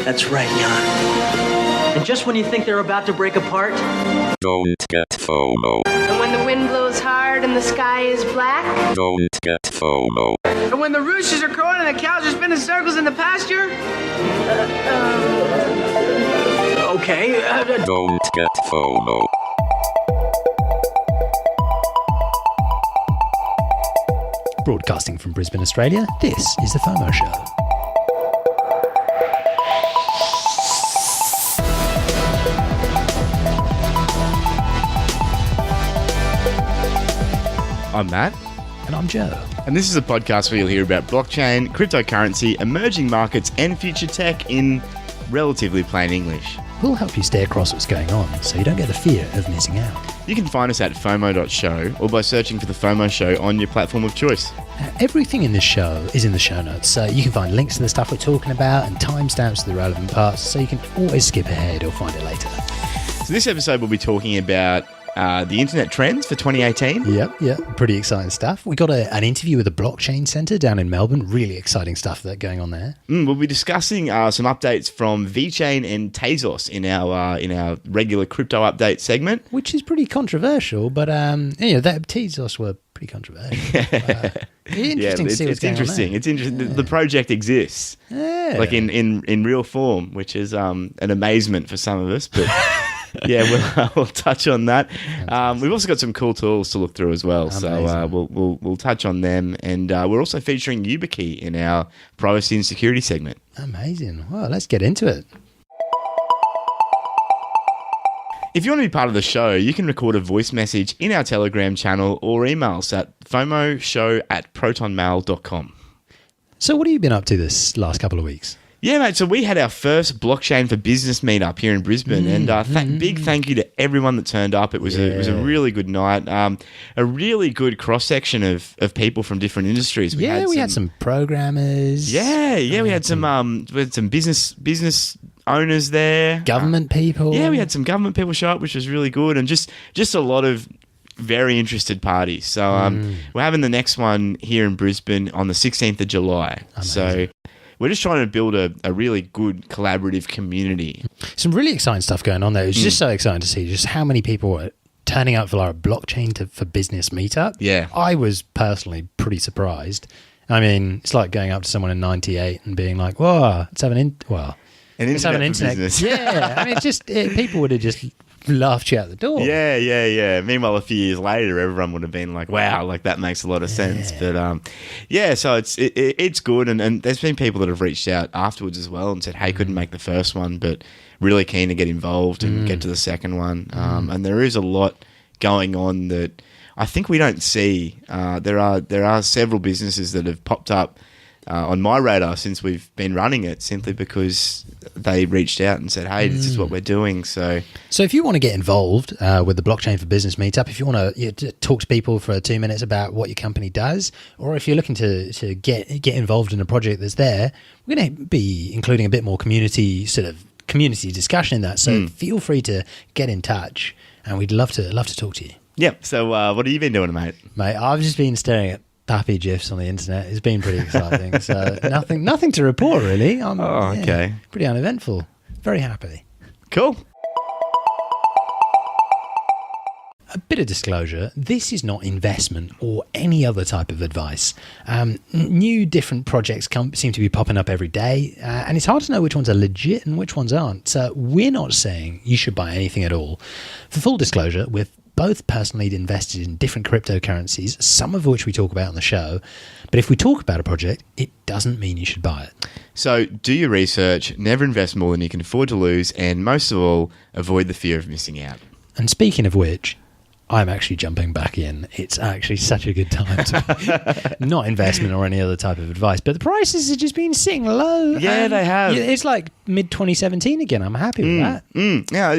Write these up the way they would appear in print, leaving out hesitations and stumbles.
That's right, Jan. And just when you think they're about to break apart, don't get FOMO. And when the wind blows hard and the sky is black, Don't get FOMO. And when the roosters are crowing and the cows are spinning circles in the pasture, okay. Don't get FOMO. Broadcasting from Brisbane, Australia, this is The FOMO Show. I'm Matt. And I'm Joe. And this is a podcast where you'll hear about blockchain, cryptocurrency, emerging markets, and future tech in relatively plain English. We'll help you stay across what's going on so you don't get the fear of missing out. You can find us at FOMO.show or by searching for The FOMO Show on your platform of choice. Now, everything in this show is in the show notes, so you can find links to the stuff we're talking about and timestamps to the relevant parts, so you can always skip ahead or find it later. So this episode we'll be talking about the internet trends for 2018. Yep. Pretty exciting stuff. We got an interview with the Blockchain Centre down in Melbourne. Really exciting stuff that going on there. We'll be discussing some updates from VeChain and Tezos in our regular crypto update segment. Which is pretty controversial, but that Tezos were pretty controversial. Interesting to see what's going on there. It's interesting. The project exists, like in real form, which is an amazement for some of us, but. Yeah, we'll touch on that. We've also got some cool tools to look through as well, Amazing. So we'll touch on them. And we're also featuring Yubikey in our privacy and security segment. Amazing. Well, let's get into it. If you want to be part of the show, you can record a voice message in our Telegram channel or email us at FOMOshow@protonmail.com. So what have you been up to this last couple of weeks? Yeah, mate. So we had our first blockchain for business meetup here in Brisbane, and big thank you to everyone that turned up. It was a really good night. A really good cross section of people from different industries. We had some programmers. We had some business owners there. Government people. Yeah, we had some government people show up, which was really good, and just a lot of very interested parties. So we're having the next one here in Brisbane on the 16th of July. Amazing. So. We're just trying to build a really good collaborative community. Some really exciting stuff going on there. It was just so exciting to see just how many people were turning up for like a blockchain for business meetup. Yeah. I was personally pretty surprised. I mean, it's like going up to someone in 98 and being like, whoa, let's have an internet. Business. Yeah. I mean, people would have just laughed you out the door. Yeah. Meanwhile, a few years later, everyone would have been like, wow, like that makes a lot of sense. But so it's good. And there's been people that have reached out afterwards as well and said, hey, couldn't make the first one, but really keen to get involved and get to the second one. And there is a lot going on that I think we don't see. There are several businesses that have popped up on my radar since we've been running it, simply because they reached out and said, hey, this is what we're doing. So if you want to get involved with the Blockchain for Business meetup, if you want to talk to people for 2 minutes about what your company does, or if you're looking to get involved in a project that's there, we're going to be including a bit more community discussion in that. So feel free to get in touch, and we'd love to talk to you. Yeah. So what have you been doing, mate? Mate, I've just been staring at Pappy GIFs on the internet. It's been pretty exciting. So nothing to report really. Okay. Pretty uneventful. Very happy. Cool. A bit of disclosure, this is not investment or any other type of advice. New different projects seem to be popping up every day, and it's hard to know which ones are legit and which ones aren't. So we're not saying you should buy anything at all. For full disclosure, we've both personally invested in different cryptocurrencies, some of which we talk about on the show. But if we talk about a project, it doesn't mean you should buy it. So do your research, never invest more than you can afford to lose, and most of all, avoid the fear of missing out. And speaking of which, I'm actually jumping back in. It's actually such a good time to not investment or any other type of advice, but the prices have just been sitting low. Yeah, they have. It's like mid-2017 again. I'm happy with that. Yeah,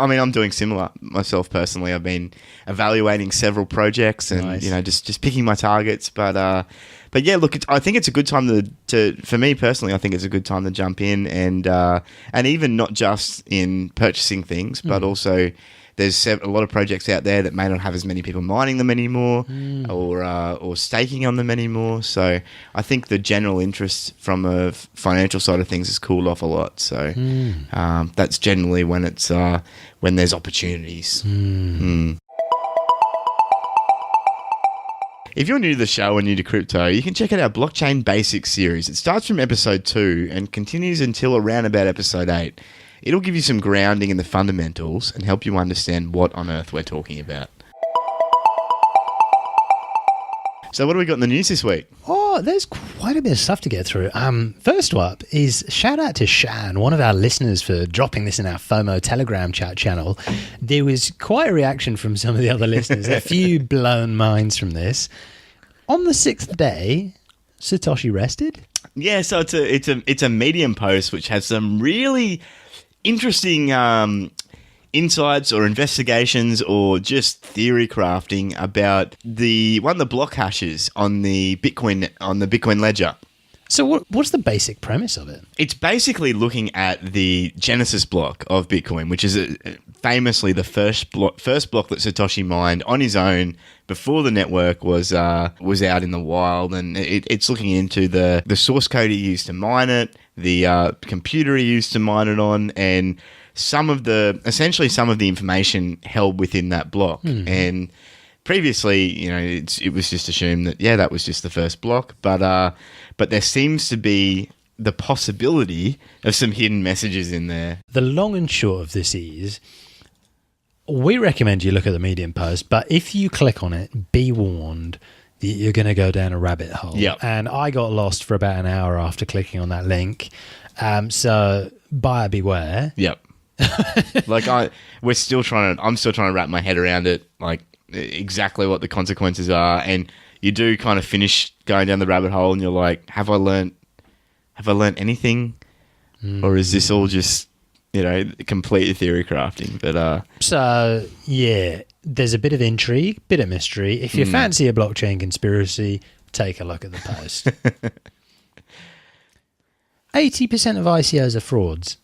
I'm doing similar myself personally. I've been evaluating several projects and just picking my targets. But yeah, look, I think it's a good time to for me personally. I think it's a good time to jump in and even not just in purchasing things, but also there's a lot of projects out there that may not have as many people mining them anymore or staking on them anymore. So I think the general interest from a financial side of things has cooled off a lot. So that's generally when it's when there's opportunities. If you're new to the show and new to crypto, you can check out our Blockchain Basics series. It starts from episode 2 and continues until around about episode 8. It'll give you some grounding in the fundamentals and help you understand what on earth we're talking about. So what do we got in the news this week? Oh, there's quite a bit of stuff to get through. First up is shout out to Shan, one of our listeners, for dropping this in our FOMO Telegram chat channel. There was quite a reaction from some of the other listeners, a few blown minds from this. On the 6th day, Satoshi rested. Yeah, so it's a Medium post which has some really interesting insights or investigations or just theory crafting about the block hashes on the Bitcoin ledger. So what's the basic premise of it? It's basically looking at the Genesis block of Bitcoin, which is famously the first block that Satoshi mined on his own before the network was out in the wild, and it's looking into the source code he used to mine it, the computer he used to mine it on, and some of the information held within that block. And previously, it was just assumed that that was just the first block, but there seems to be the possibility of some hidden messages in there. The long and short of this is, we recommend you look at the Medium post, but if you click on it, be warned that you're going to go down a rabbit hole. Yep. And I got lost for about an hour after clicking on that link. So buyer beware. Yep. I'm still trying to wrap my head around it, like exactly what the consequences are. And you do kind of finish going down the rabbit hole and you're like, have I learned anything? Or is this all just, complete theory crafting? But so yeah, there's a bit of intrigue, bit of mystery. If you fancy a blockchain conspiracy, take a look at the post. 80% of ICOs are frauds.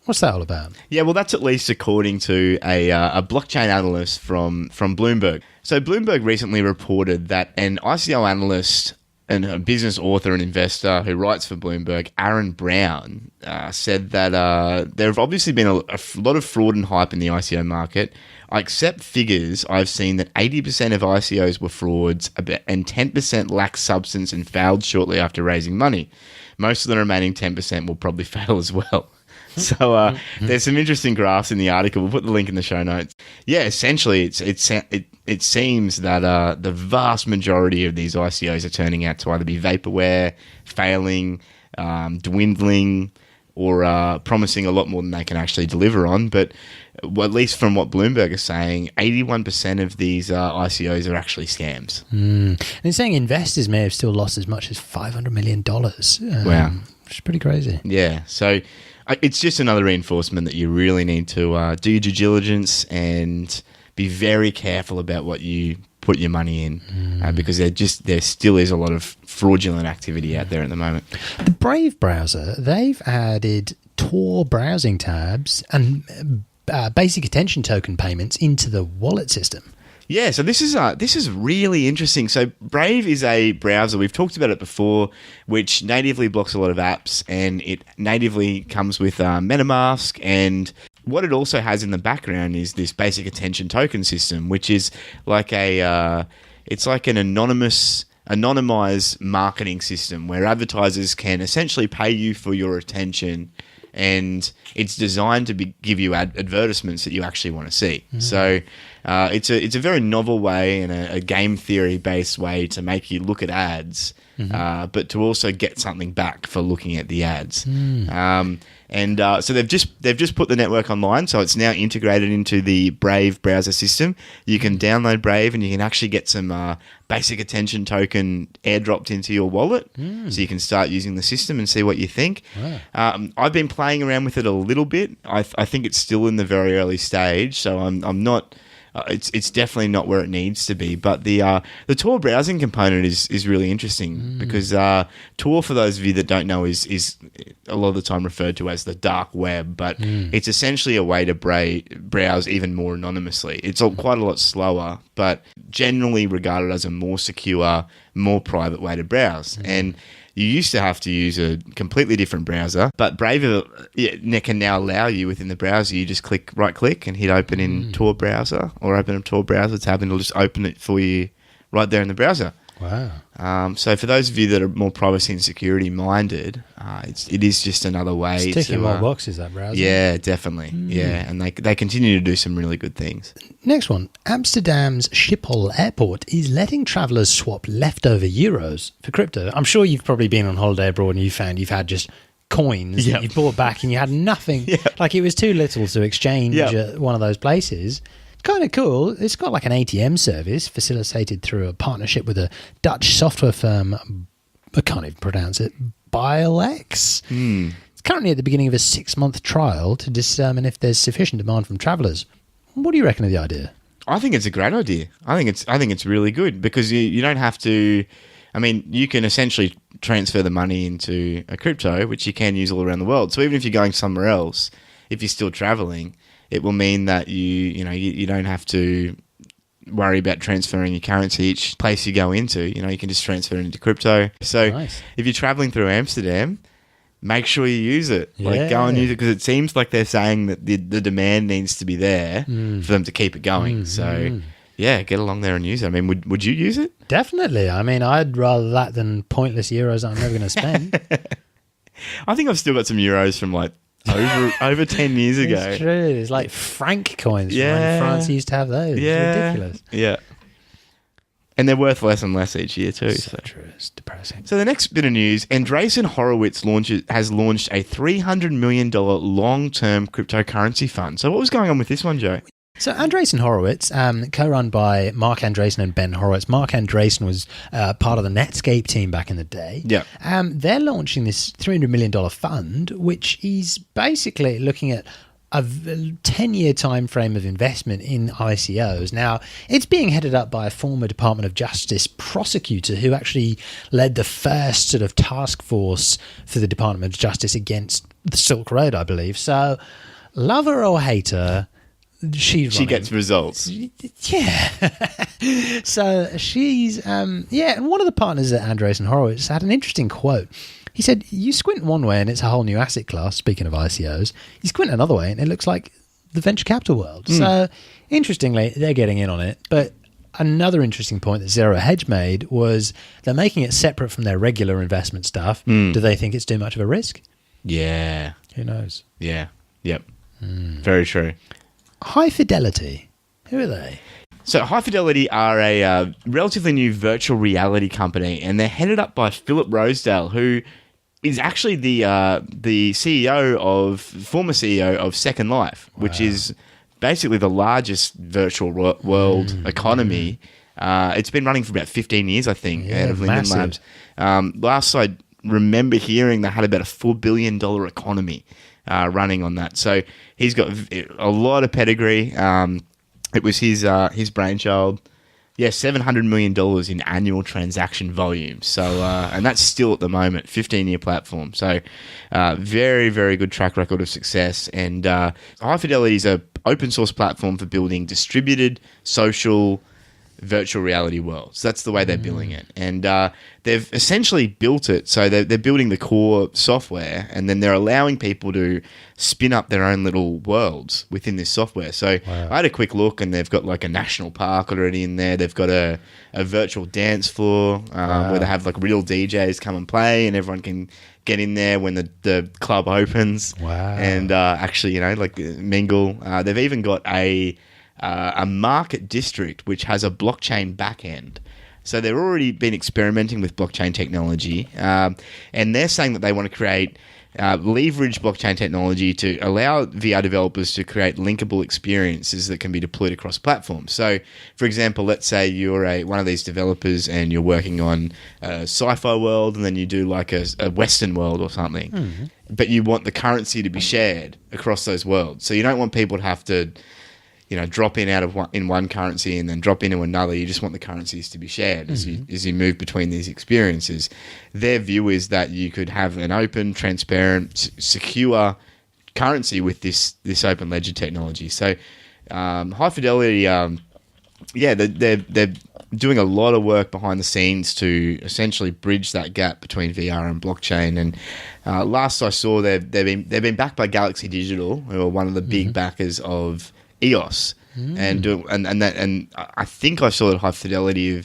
What's that all about? Yeah, well, that's at least according to a blockchain analyst from Bloomberg. So Bloomberg recently reported that an ICO analyst and a business author and investor who writes for Bloomberg, Aaron Brown, said that there have obviously been a lot of fraud and hype in the ICO market. I accept figures. I've seen that 80% of ICOs were frauds and 10% lacked substance and failed shortly after raising money. Most of the remaining 10% will probably fail as well. So there's some interesting graphs in the article. We'll put the link in the show notes. Yeah, essentially, it seems that the vast majority of these ICOs are turning out to either be vaporware, failing, dwindling, or promising a lot more than they can actually deliver on. But at least from what Bloomberg is saying, 81% of these ICOs are actually scams. And it's saying investors may have still lost as much as $500 million. Wow. Which is pretty crazy. Yeah, so it's just another reinforcement that you really need to do your due diligence and be very careful about what you put your money in, because there still is a lot of fraudulent activity out there at the moment. The Brave browser, they've added Tor browsing tabs and basic attention token payments into the wallet system. Yeah, so this is really interesting. So Brave is a browser, we've talked about it before, which natively blocks a lot of apps, and it natively comes with MetaMask, and what it also has in the background is this basic attention token system, which is like it's like an anonymized marketing system where advertisers can essentially pay you for your attention, and it's designed to give you advertisements that you actually want to see. So it's a very novel way and a game theory based way to make you look at ads, but to also get something back for looking at the ads. So they've just put the network online, so it's now integrated into the Brave browser system. You can download Brave and you can actually get some basic attention token airdropped into your wallet, so you can start using the system and see what you think. Wow. I've been playing around with it a little bit. I think it's still in the very early stage, so I'm not it's definitely not where it needs to be. But the Tor browsing component is really interesting because Tor, for those of you that don't know, is a lot of the time referred to as the dark web, but it's essentially a way to browse even more anonymously. It's quite a lot slower, but generally regarded as a more secure, more private way to browse. And you used to have to use a completely different browser, but Brave can now allow you within the browser, you just right click and hit open in Tor browser, or open a Tor browser tab, and it'll just open it for you right there in the browser. Wow. So for those of you that are more privacy and security minded, it is just another way It's ticking more boxes, that browser. Yeah, definitely. Yeah, and they continue to do some really good things. Next one. Amsterdam's Schiphol Airport is letting travellers swap leftover euros for crypto. I'm sure you've probably been on holiday abroad and you found you've had just coins that you've brought back and you had nothing. Like it was too little to exchange at one of those places. Kind of cool. It's got like an ATM service facilitated through a partnership with a Dutch software firm. I can't even pronounce it. Bilex. It's currently at the beginning of a 6-month trial to determine if there's sufficient demand from travellers. What do you reckon of the idea? I think it's a great idea. I think it's really good because you don't have to. I mean, you can essentially transfer the money into a crypto, which you can use all around the world. So even if you're going somewhere else, if you're still traveling, it will mean that you don't have to worry about transferring your currency each place you go into. You can just transfer it into crypto. So if you're traveling through Amsterdam, make sure you use it. Like go and use it because it seems like they're saying that the demand needs to be there for them to keep it going. So yeah, get along there and use it. I mean, would you use it? Definitely. I mean, I'd rather that than pointless euros that I'm never going to spend. I think I've still got some euros from like over 10 years ago. It's true. It's like franc coins. From when France used to have those. Yeah. It's ridiculous. Yeah. And they're worth less and less each year too. So true. It's depressing. So the next bit of news, Andreessen Horowitz has launched a $300 million long-term cryptocurrency fund. So what was going on with this one, Joe? So Andreessen Horowitz, co-run by Mark Andreessen and Ben Horowitz. Mark Andreessen was part of the Netscape team back in the day. Yeah. They're launching this $300 million fund, which is basically looking at a 10-year time frame of investment in ICOs. Now, it's being headed up by a former Department of Justice prosecutor who actually led the first sort of task force for the Department of Justice against the Silk Road, I believe. So, love her or hate her, she gets results. Yeah. So she's, and one of the partners at Andreessen Horowitz had an interesting quote. He said, you squint one way and it's a whole new asset class, speaking of ICOs. You squint another way and it looks like the venture capital world. So, interestingly, they're getting in on it. But another interesting point that Zero Hedge made was they're making it separate from their regular investment stuff. Do they think it's too much of a risk? Yeah. Who knows? Yeah. Yep. Very true. High Fidelity. Who are they? So High Fidelity are a relatively new virtual reality company, and they're headed up by Philip Rosedale, who is actually the former CEO of Second Life, which is basically the largest virtual world economy. It's been running for about 15 years, I think, out of Linden Labs. Last I remember hearing, they had about a $4 billion economy running on that. So he's got a lot of pedigree. It was his brainchild. Yeah, $700 million in annual transaction volume. So, and that's still at the moment, 15-year platform. So, very, very good track record of success. And High Fidelity is an open source platform for building distributed social virtual reality worlds. That's the way they're building it. And they've essentially built it. So they're building the core software, and then they're allowing people to spin up their own little worlds within this software. So I had a quick look, and they've got like a national park already in there. They've got a virtual dance floor where they have like real DJs come and play, and everyone can get in there when the club opens. And actually, like mingle. They've even got a market district which has a blockchain backend. So they've already been experimenting with blockchain technology, and they're saying that they want to create leverage blockchain technology to allow VR developers to create linkable experiences that can be deployed across platforms. So, for example, let's say you're one of these developers and you're working on a sci-fi world, and then you do like a Western world or something, but you want the currency to be shared across those worlds. So you don't want people to have to drop in one currency and then drop into another. You just want the currencies to be shared as you move between these experiences. Their view is that you could have an open, transparent, secure currency with this open ledger technology. So High Fidelity, they're doing a lot of work behind the scenes to essentially bridge that gap between VR and blockchain. And last I saw, they've been backed by Galaxy Digital, who are one of the big backers of EOS, and I think I saw that High Fidelity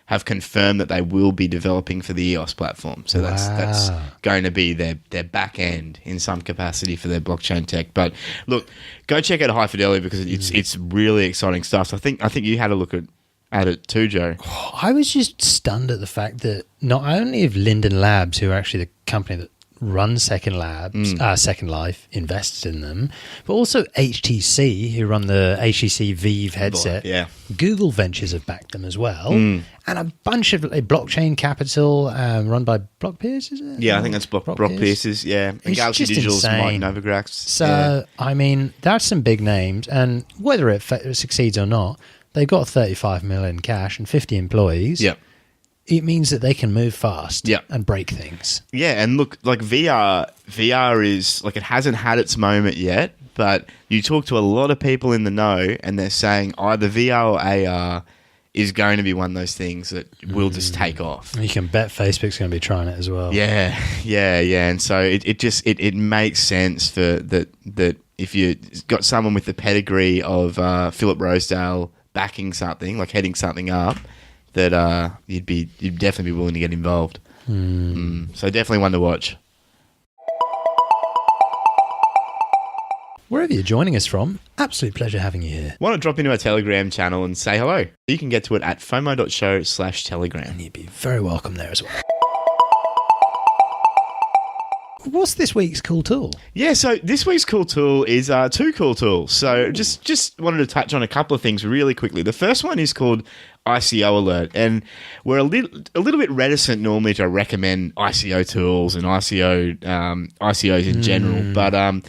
have confirmed that they will be developing for the EOS platform. So that's going to be their back end in some capacity for their blockchain tech. But look, go check out High Fidelity because it's really exciting stuff. So I think you had a look at it too, Joe. I was just stunned at the fact that not only have Linden Labs, who are actually the company that runs Second Life, invested in them, but also HTC, who run the HTC Vive headset. Yeah. Google Ventures have backed them as well, and a bunch of blockchain capital run by Block Pierce, is it? Yeah, I think that's Block Pierce's. Yeah, and Galaxy Digital's Mike Novogratz. So I mean, that's some big names, and whether it succeeds or not, they've got 35 million cash and 50 employees. Yep. It means that they can move fast Yeah. and break things. Yeah, and look, like VR is like, it hasn't had its moment yet, but you talk to a lot of people in the know and they're saying either VR or AR is going to be one of those things that will just take off. You can bet Facebook's going to be trying it as well. Yeah. And so it makes sense for that if you got someone with the pedigree of Philip Rosedale backing something, like heading something up, that you'd definitely be willing to get involved. So definitely one to watch. Wherever you're joining us from, absolute pleasure having you here. Why not drop into our Telegram channel and say hello? You can get to it at fomo.show/telegram. And you'd be very welcome there as well. What's this week's cool tool? Yeah, so this week's cool tool is two cool tools. So just wanted to touch on a couple of things really quickly. The first one is called ICO Alert, and we're a little bit reticent normally to recommend ICO tools and ICOs in general. But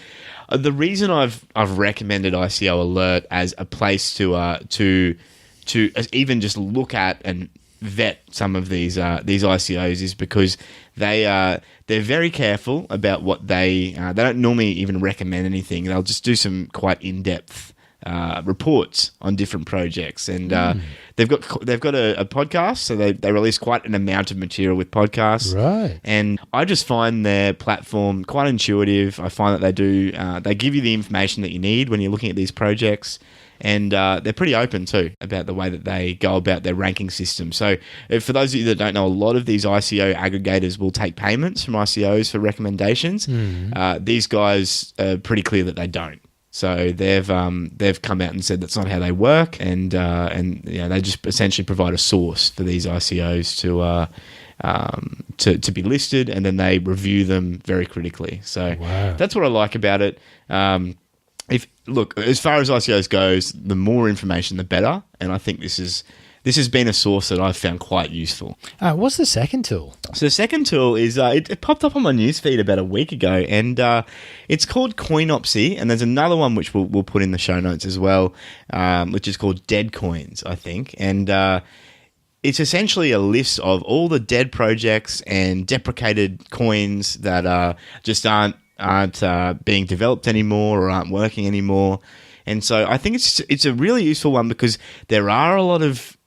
the reason I've recommended ICO Alert as a place to even just look at and vet some of these ICOs is because they're very careful about what they don't normally even recommend anything. They'll just do some quite in-depth reports on different projects, and they've got a podcast, so they release quite an amount of material with podcasts. Right. And I just find their platform quite intuitive. I find that they give you the information that you need when you're looking at these projects. And they're pretty open too about the way that they go about their ranking system. So for those of you that don't know, a lot of these ICO aggregators will take payments from ICOs for recommendations. These guys are pretty clear that they don't. So they've come out and said that's not how they work, and they just essentially provide a source for these ICOs to be listed, and then they review them very critically. So that's what I like about it. Look, as far as ICOs goes, the more information, the better. And I think this has been a source that I've found quite useful. What's the second tool? So the second tool is, it popped up on my newsfeed about a week ago, and it's called Coinopsy, and there's another one which we'll put in the show notes as well, which is called Dead Coins, I think. And it's essentially a list of all the dead projects and deprecated coins that just aren't being developed anymore or aren't working anymore. And so I think it's a really useful one because there are a lot of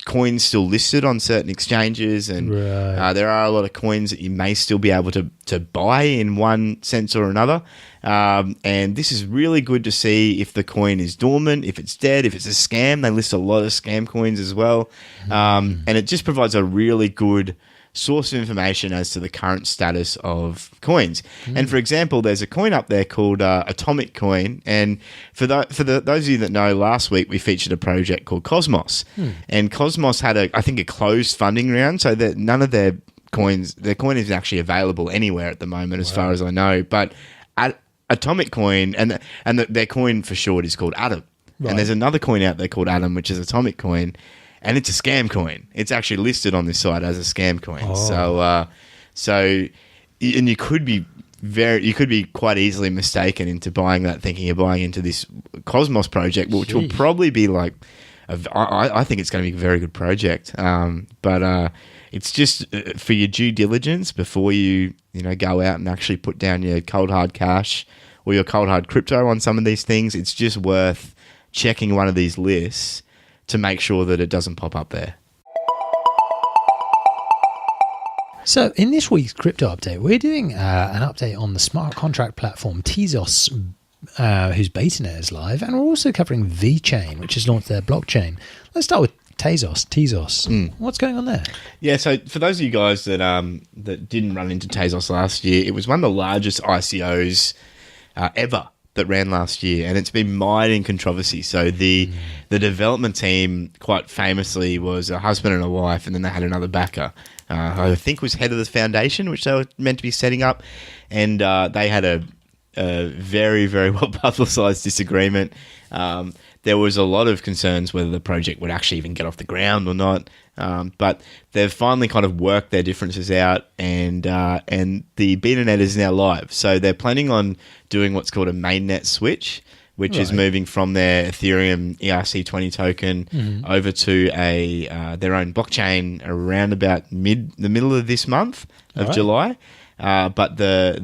coins still listed on certain exchanges, and there are a lot of coins that you may still be able to buy in one sense or another. And this is really good to see if the coin is dormant, if it's dead, if it's a scam. They list a lot of scam coins as well. And it just provides a really good source of information as to the current status of coins. And for example, there's a coin up there called Atomic Coin, and for those of you that know, last week we featured a project called Cosmos, and Cosmos had a closed funding round, so that none of their coin isn't actually available anywhere at the moment, as far as I know. But Atomic Coin, and their coin for short is called Atom, and there's another coin out there called Atom, which is Atomic Coin. And it's a scam coin. It's actually listed on this site as a scam coin. And you could be quite easily mistaken into buying that, thinking you're buying into this Cosmos project, which will probably be like, I think it's going to be a very good project. But it's just for your due diligence before you go out and actually put down your cold hard cash or your cold hard crypto on some of these things. It's just worth checking one of these lists to make sure that it doesn't pop up there. So in this week's crypto update, we're doing an update on the smart contract platform Tezos, whose betanet is live, and we're also covering VeChain, which has launched their blockchain. Let's start with Tezos. What's going on there? Yeah, so for those of you guys that didn't run into Tezos last year, it was one of the largest ICOs ever that ran last year, and it's been mired in controversy. So the development team, quite famously, was a husband and a wife, and then they had another backer, who I think was head of the foundation, which they were meant to be setting up, and they had a very, very well publicized disagreement. There was a lot of concerns whether the project would actually even get off the ground or not. But they've finally kind of worked their differences out, and the betanet is now live. So they're planning on doing what's called a mainnet switch, which is moving from their Ethereum ERC20 token over to their own blockchain around about the middle of this month of July. But the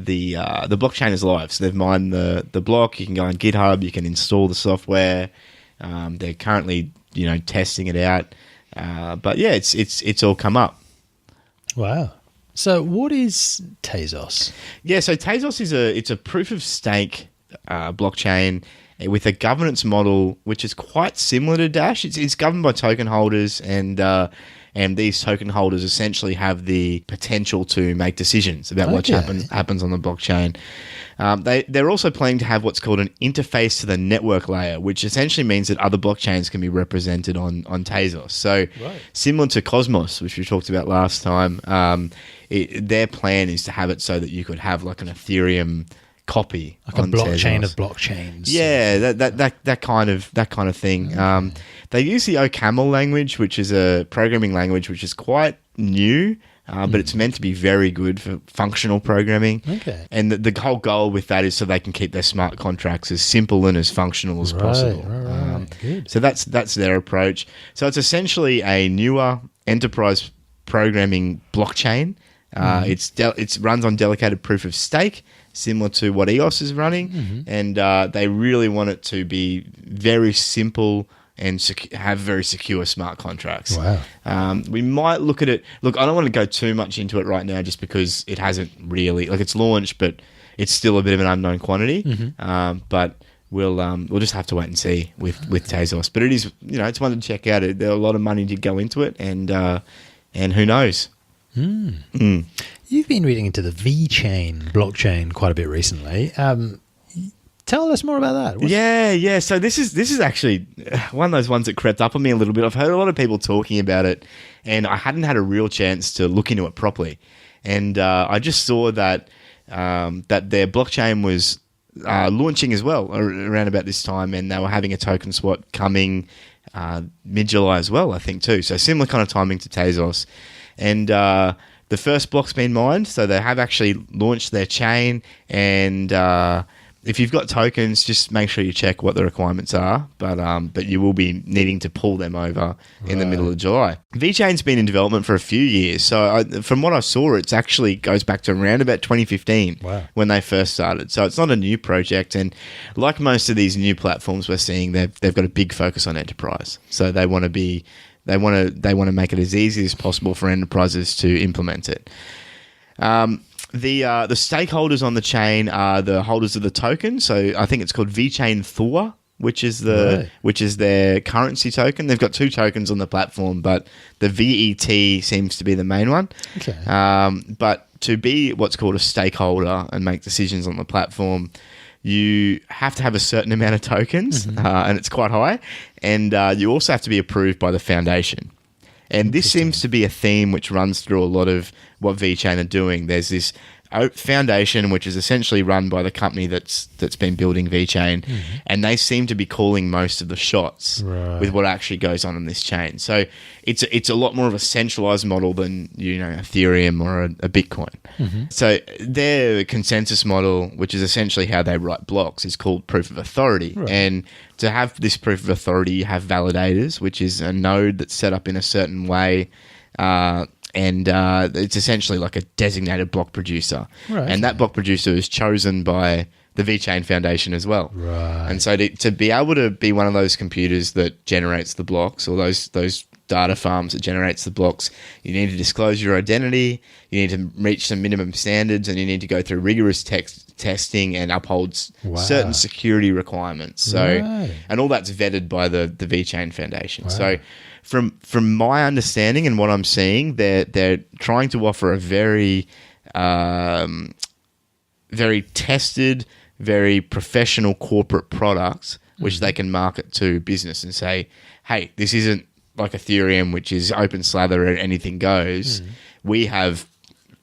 blockchain is live, so they've mined the block. You can go on GitHub, you can install the software. They're currently testing it out. But yeah, it's all come up. Wow. So what is Tezos? Yeah, so Tezos is a proof of stake blockchain with a governance model which is quite similar to Dash. It's governed by token holders, and these token holders essentially have the potential to make decisions about what happens on the blockchain. They're also planning to have what's called an interface to the network layer, which essentially means that other blockchains can be represented on Tezos. So similar to Cosmos, which we talked about last time, their plan is to have it so that you could have like an Ethereum copy, like a blockchain of blockchains. Yeah, that kind of thing. Okay. They use the OCaml language, which is a programming language which is quite new, but it's meant to be very good for functional programming. Okay. And the whole goal with that is so they can keep their smart contracts as simple and as functional as possible. Good. So that's their approach. So it's essentially a newer enterprise programming blockchain. It runs on delegated proof of stake, similar to what EOS is running, and they really want it to be very simple and have very secure smart contracts. Wow. We might look at it. Look, I don't want to go too much into it right now just because it hasn't really, it's launched, but it's still a bit of an unknown quantity. But we'll just have to wait and see with Tezos. But it is, it's one to check out. There are a lot of money to go into it, and who knows? You've been reading into the VeChain blockchain quite a bit recently. Tell us more about that. Yeah. So this is actually one of those ones that crept up on me a little bit. I've heard a lot of people talking about it, and I hadn't had a real chance to look into it properly. And I just saw that their blockchain was launching as well around about this time, and they were having a token swap coming mid-July as well, I think, too. So similar kind of timing to Tezos. And the first block's been mined, so they have actually launched their chain. And if you've got tokens, just make sure you check what the requirements are. But you will be needing to pull them over in the middle of July. VeChain's been in development for a few years. So from what I saw, it actually goes back to around about 2015 when they first started. So it's not a new project. And like most of these new platforms we're seeing, they've got a big focus on enterprise. So they want to be... They want to make it as easy as possible for enterprises to implement it. The stakeholders on the chain are the holders of the token. So I think it's called VeChain Thor, which is their currency token. They've got two tokens on the platform, but the VET seems to be the main one. Okay. But to be what's called a stakeholder and make decisions on the platform, you have to have a certain amount of tokens, and it's quite high. And you also have to be approved by the foundation. And this seems to be a theme which runs through a lot of what VeChain are doing. There's this foundation, which is essentially run by the company that's been building VeChain, and they seem to be calling most of the shots with what actually goes on in this chain. So it's a lot more of a centralized model than Ethereum or a Bitcoin. So their consensus model, which is essentially how they write blocks, is called proof of authority. And to have this proof of authority, you have validators, which is a node that's set up in a certain way. And it's essentially like a designated block producer. And that block producer is chosen by the VeChain Foundation as well. And so to be able to be one of those computers that generates the blocks, or those data farms that generates the blocks, you need to disclose your identity, you need to reach some minimum standards, and you need to go through rigorous testing and uphold certain security requirements. So, and all that's vetted by the VeChain Foundation. So from my understanding and what I'm seeing, they're trying to offer a very very tested, very professional corporate product, which they can market to business and say, hey, this isn't like Ethereum, which is open slather and anything goes. We have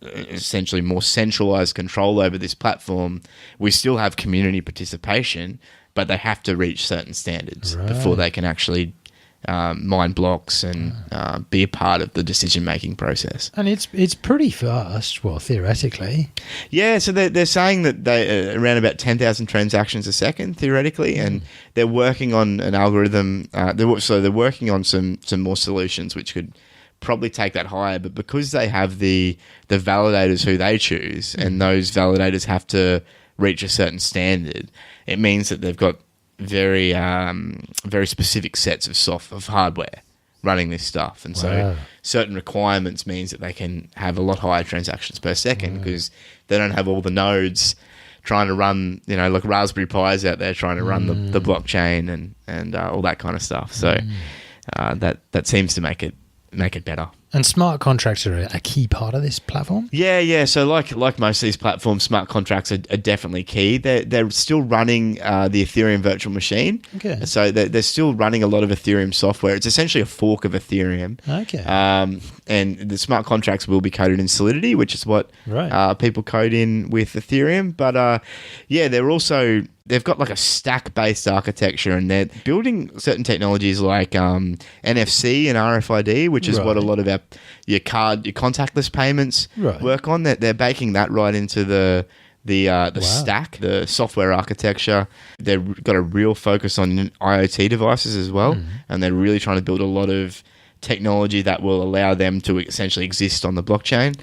essentially more centralized control over this platform. We still have community participation, but they have to reach certain standards before they can actually mine blocks and be a part of the decision-making process. And it's pretty fast, well, theoretically. Yeah, so they're saying that they around about 10,000 transactions a second, theoretically, and they're working on an algorithm. They're working on some more solutions which could probably take that higher, but because they have the validators who they choose, and those validators have to reach a certain standard, it means that they've got very specific sets of hardware running this stuff, and so certain requirements means that they can have a lot higher transactions per second because they don't have all the nodes trying to run, like Raspberry Pis out there trying to run the blockchain and all that kind of stuff. So that seems to make it better. And smart contracts are a key part of this platform? Yeah. So like most of these platforms, smart contracts are definitely key. They're still running the Ethereum virtual machine. Okay. So they're still running a lot of Ethereum software. It's essentially a fork of Ethereum. Okay. And the smart contracts will be coded in Solidity, which is what people code in with Ethereum. But they've got like a stack-based architecture, and they're building certain technologies like NFC and RFID, which is what a lot of your contactless payments work on. They're baking that right into the stack, the software architecture. They've got a real focus on IoT devices as well, and they're really trying to build a lot of technology that will allow them to essentially exist on the blockchain.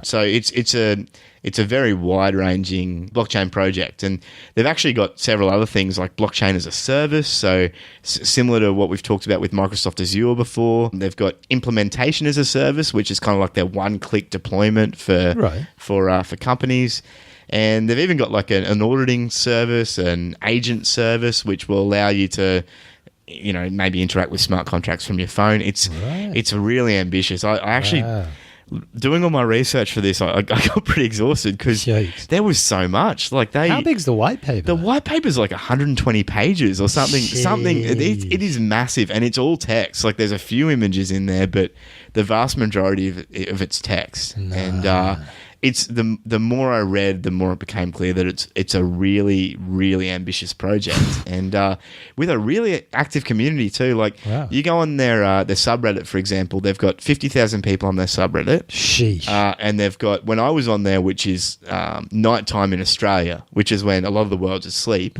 So it's a very wide-ranging blockchain project, and they've actually got several other things like blockchain as a service, so similar to what we've talked about with Microsoft Azure before. They've got implementation as a service, which is kind of like their one-click deployment for companies. And they've even got like an auditing service, an agent service, which will allow you to maybe interact with smart contracts from your phone. It's really ambitious. I actually, doing all my research for this, I got pretty exhausted because there was so much. How big's the white paper? The white paper is like 120 pages or something. It is massive, and it's all text. Like there's a few images in there, but the vast majority of it's text. And it's the more I read, the more it became clear that it's a really, really ambitious project, and with a really active community too. You go on their subreddit, for example, they've got 50,000 people on their subreddit. Sheesh. And they've got, when I was on there, which is nighttime in Australia, which is when a lot of the world's asleep,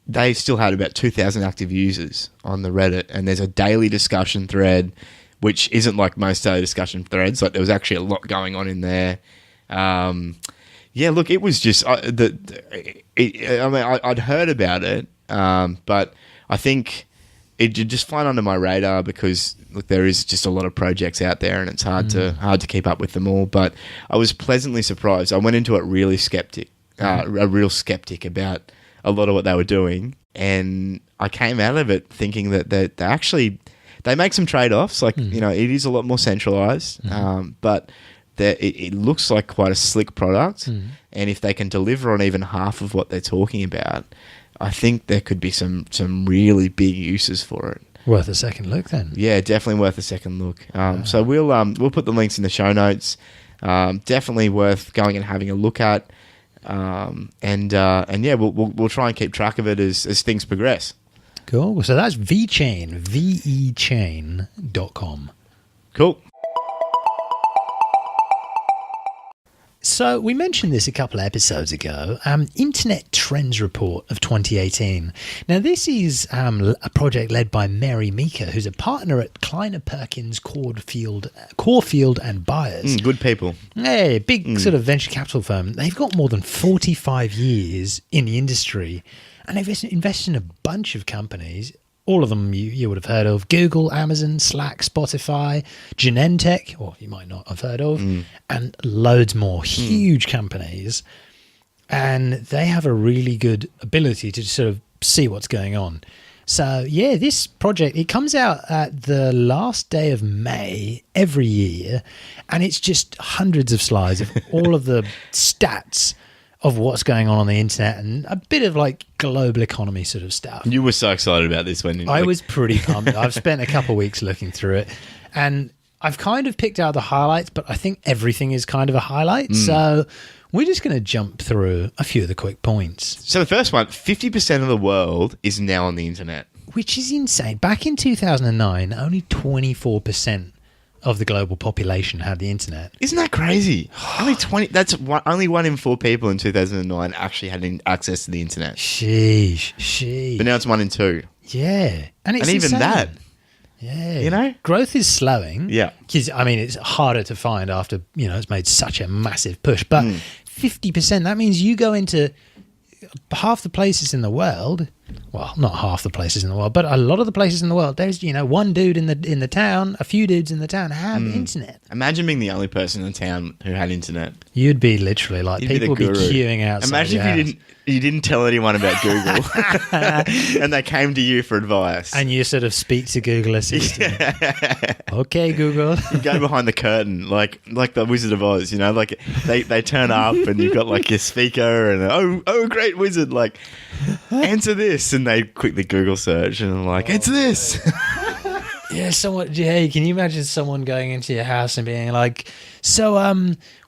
they still had about 2,000 active users on the Reddit, and there's a daily discussion thread, which isn't like most daily discussion threads. Like there was actually a lot going on in there. Look, it was just I'd heard about it, but I think it just fly under my radar because look, there is just a lot of projects out there, and it's hard to keep up with them all. But I was pleasantly surprised. I went into it really a real skeptic about a lot of what they were doing, and I came out of it thinking that they actually. They make some trade-offs, it is a lot more centralized, but it looks like quite a slick product. And if they can deliver on even half of what they're talking about, I think there could be some really big uses for it. Worth a second look then. Yeah, definitely worth a second look. So we'll put the links in the show notes. Definitely worth going and having a look at. And yeah, we'll try and keep track of it as things progress. Cool. So that's VeChain, VeChain.com. Cool. So we mentioned this a couple of episodes ago, Internet Trends Report of 2018. Now, this is a project led by Mary Meeker, who's a partner at Kleiner Perkins Caufield and Byers. Good people. Hey, big sort of venture capital firm. They've got more than 45 years in the industry, and they've invested in a bunch of companies. All of them you would have heard of: Google, Amazon, Slack, Spotify, Genentech, or you might not have heard of, and loads more. Huge companies. And they have a really good ability to sort of see what's going on. So, yeah, this project, it comes out at the last day of May every year, and it's just hundreds of slides of all of the stats of what's going on the internet and a bit of like global economy sort of stuff. You were so excited about this when I was pretty pumped. I've spent a couple of weeks looking through it, and I've kind of picked out the highlights, but I think everything is kind of a highlight. So we're just going to jump through a few of the quick points. So the first one, 50% of the world is now on the internet. Which is insane. Back in 2009, only 24% of the global population had the internet. Isn't that crazy? Only 20. Only 1 in 4 people in 2009 actually had access to the internet. Sheesh. But now it's 1 in 2. Yeah. And it's even insane. that. Yeah. You know? Growth is slowing. Yeah. Because, I mean, it's harder to find after, it's made such a massive push. But 50%, that means you go into half the places in the world. Well, not half the places in the world, but a lot of the places in the world. There's, one dude in the town, a few dudes in the town have internet. Imagine being the only person in town who had internet. You'd be literally like, You'd people would be guru. queuing outside. Imagine if you didn't tell anyone about Google and they came to you for advice. And you sort of speak to Google Assistant. Okay, Google. You go behind the curtain, like the Wizard of Oz, like they turn up and you've got like your speaker and oh great wizard, like answer this, and they quickly Google search and like it's this. Yeah, can you imagine someone going into your house and being like, so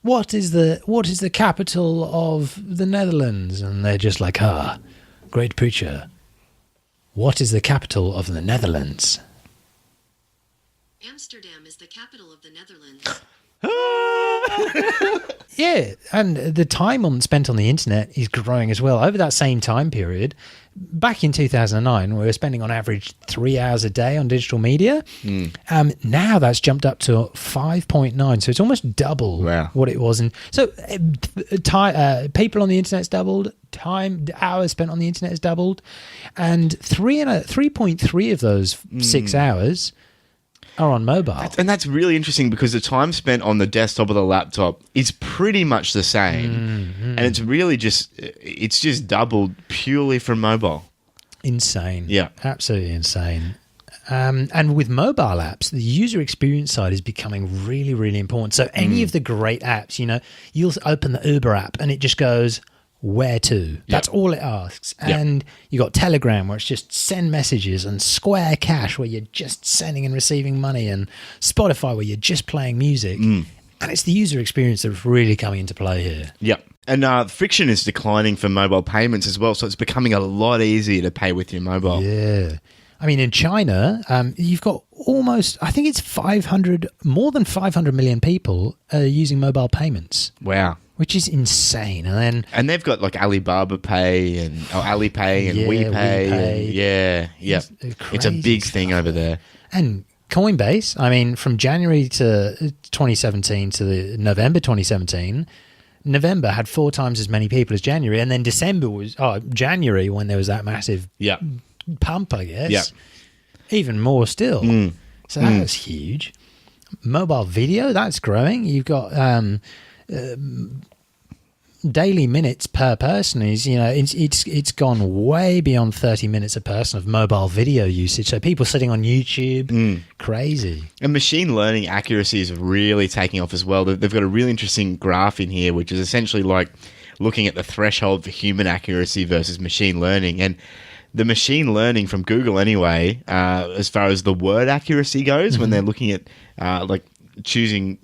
what is the capital of the Netherlands? And they're just like, great preacher. What is the capital of the Netherlands? Amsterdam is the capital of the Netherlands. Yeah, and the time spent on the internet is growing as well. Over that same time period, back in 2009, we were spending on average 3 hours a day on digital media. Now that's jumped up to 5.9, so it's almost double what it was. And so people on the internet's doubled, hours spent on the internet has doubled, and 3.3 of those 6 hours are on mobile. And that's really interesting because the time spent on the desktop or the laptop is pretty much the same. And it's really just doubled purely from mobile. Insane. Yeah. Absolutely insane. And with mobile apps, the user experience side is becoming really, really important. So any of the great apps, you'll open the Uber app and it just goes, where to? That's all it asks. And you got Telegram, where it's just send messages, and Square Cash, where you're just sending and receiving money, and Spotify, where you're just playing music. And it's the user experience that's really coming into play here. Yep. And friction is declining for mobile payments as well, so it's becoming a lot easier to pay with your mobile. Yeah. I mean, in China, you've got almost, I think it's more than 500 million people using mobile payments. Wow. Which is insane. And they've got like Alibaba Pay and Alipay and WePay. It's a big thing over there. And Coinbase, I mean, from January to 2017 to November 2017, November had 4 times as many people as January, and then December was January, when there was that massive pump, I guess. Even more still. So that was huge. Mobile video, that's growing. You've got daily minutes per person is, it's gone way beyond 30 minutes a person of mobile video usage. So people sitting on YouTube, crazy. And machine learning accuracy is really taking off as well. They've got a really interesting graph in here, which is essentially like looking at the threshold for human accuracy versus machine learning. And the machine learning from Google anyway, as far as the word accuracy goes, when they're looking at choosing,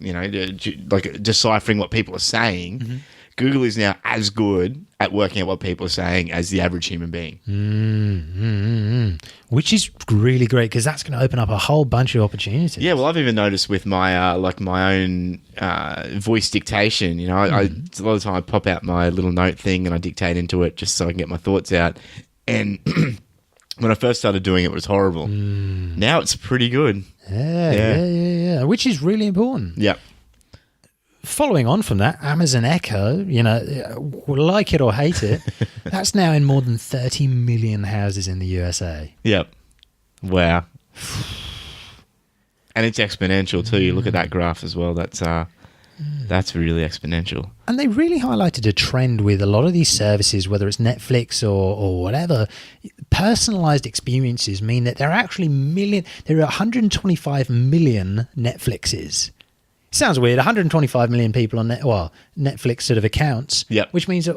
like deciphering what people are saying, Mm-hmm. Google is now as good at working out what people are saying as the average human being. Which is really great because that's going to open up a whole bunch of opportunities. Yeah, well, I've even noticed with my my own voice dictation. A lot of the time I pop out my little note thing and I dictate into it just so I can get my thoughts out. And when I first started doing it, it was horrible. Now it's pretty good. Yeah. Which is really important. Yep. Following on from that, Amazon Echo, like it or hate it, that's now in more than 30 million houses in the USA. Yep. Wow. And it's exponential too. You look at that graph as well. That's really exponential. And they really highlighted a trend with a lot of these services, whether it's Netflix or whatever. Personalized experiences mean that there are actually there are 125 million Netflixes. Sounds weird. 125 million people on Netflix sort of accounts. Yep. Which means that,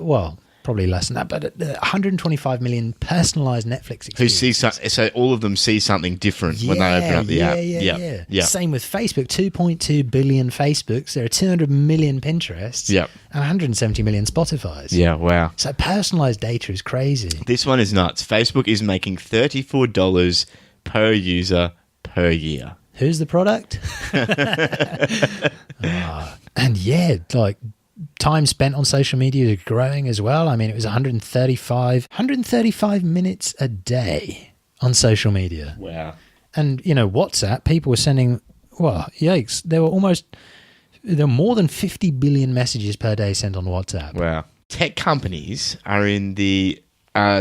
probably less than that, but 125 million personalized Netflix experiences. Who see so all of them see something different when they open up the app. Yeah. Same with Facebook. 2.2 billion Facebooks. There are 200 million Pinterests. Yep. And 170 million Spotifys. Yeah. Wow. So personalized data is crazy. This one is nuts. Facebook is making $34 per user per year. Who's the product? And time spent on social media is growing as well. I mean, it was 135 minutes a day on social media. Wow. And, WhatsApp, people were sending, yikes, there were more than 50 billion messages per day sent on WhatsApp. Wow. Tech companies are in the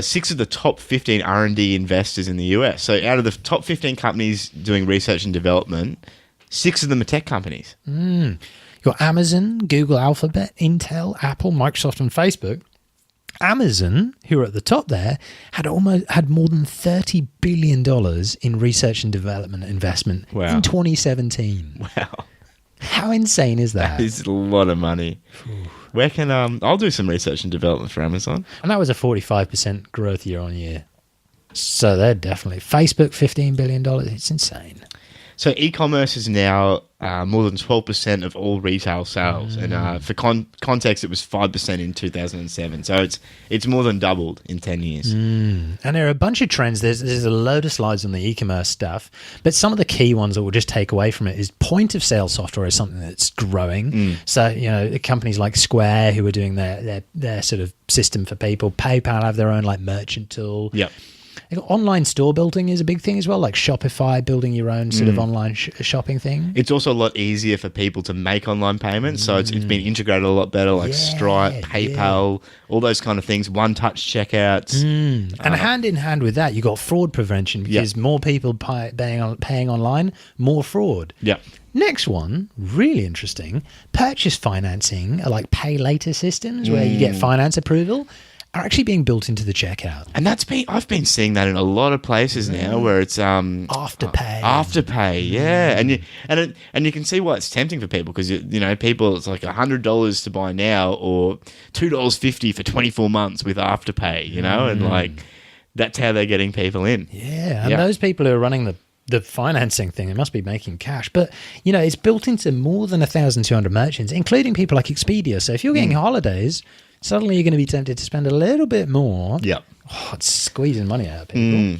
6 of the top 15 R&D investors in the US. So out of the top 15 companies doing research and development, 6 of them are tech companies. You've got Amazon, Google, Alphabet, Intel, Apple, Microsoft, and Facebook. Amazon, who are at the top there, had more than $30 billion in research and development investment in 2017. Wow. How insane is that? That is a lot of money. Where can I'll do some research and development for Amazon. And that was a 45% growth year on year. So they're definitely Facebook, $15 billion. It's insane. So e-commerce is now more than 12% of all retail sales, and for context, it was 5% in 2007. So it's more than doubled in 10 years. And there are a bunch of trends. There's a load of slides on the e-commerce stuff, but some of the key ones that we'll just take away from it is point of sale software is something that's growing. So companies like Square who are doing their sort of system for people. PayPal have their own merchant tool. Yep. Online store building is a big thing as well, like Shopify building your own sort of online shopping thing. It's also a lot easier for people to make online payments, so it's been integrated a lot better, like Stripe, PayPal, all those kind of things, one-touch checkouts. And hand in hand with that, you got fraud prevention because more people paying online, more fraud. Yeah. Next one, really interesting, purchase financing, like pay later systems where you get finance approval, are actually being built into the checkout. And I've been seeing that in a lot of places now where it's Afterpay. Afterpay, yeah. And you can see why it's tempting for people because people, it's like $100 to buy now or $2.50 for 24 months with Afterpay, and that's how they're getting people in. Yeah, and those people who are running the financing thing, they must be making cash. But, it's built into more than 1,200 merchants, including people like Expedia. So if you're getting holidays, suddenly you're going to be tempted to spend a little bit more. Yeah. It's squeezing money out of people.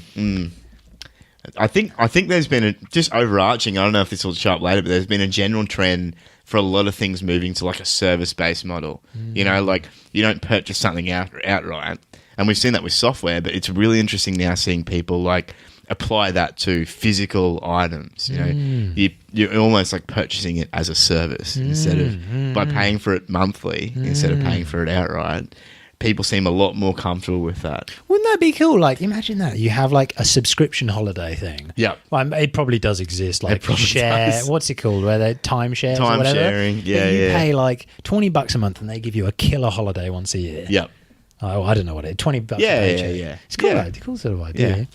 I think there's been just overarching, I don't know if this will show up later, but there's been a general trend for a lot of things moving to like a service-based model. You don't purchase something outright. And we've seen that with software, but it's really interesting now seeing people apply that to physical items. You're almost like purchasing it as a service instead of by paying for it monthly instead of paying for it outright. People seem a lot more comfortable with that. Wouldn't that be cool? Imagine that you have a subscription holiday thing. Yeah, it probably does exist. Does. What's it called? Where they timeshares or whatever. Time sharing. Yeah, you pay $20 a month and they give you a killer holiday once a year. Yeah. Oh, I don't know what it is. $20 a paycheck. Yeah. It's cool. It's a cool sort of idea. Yeah.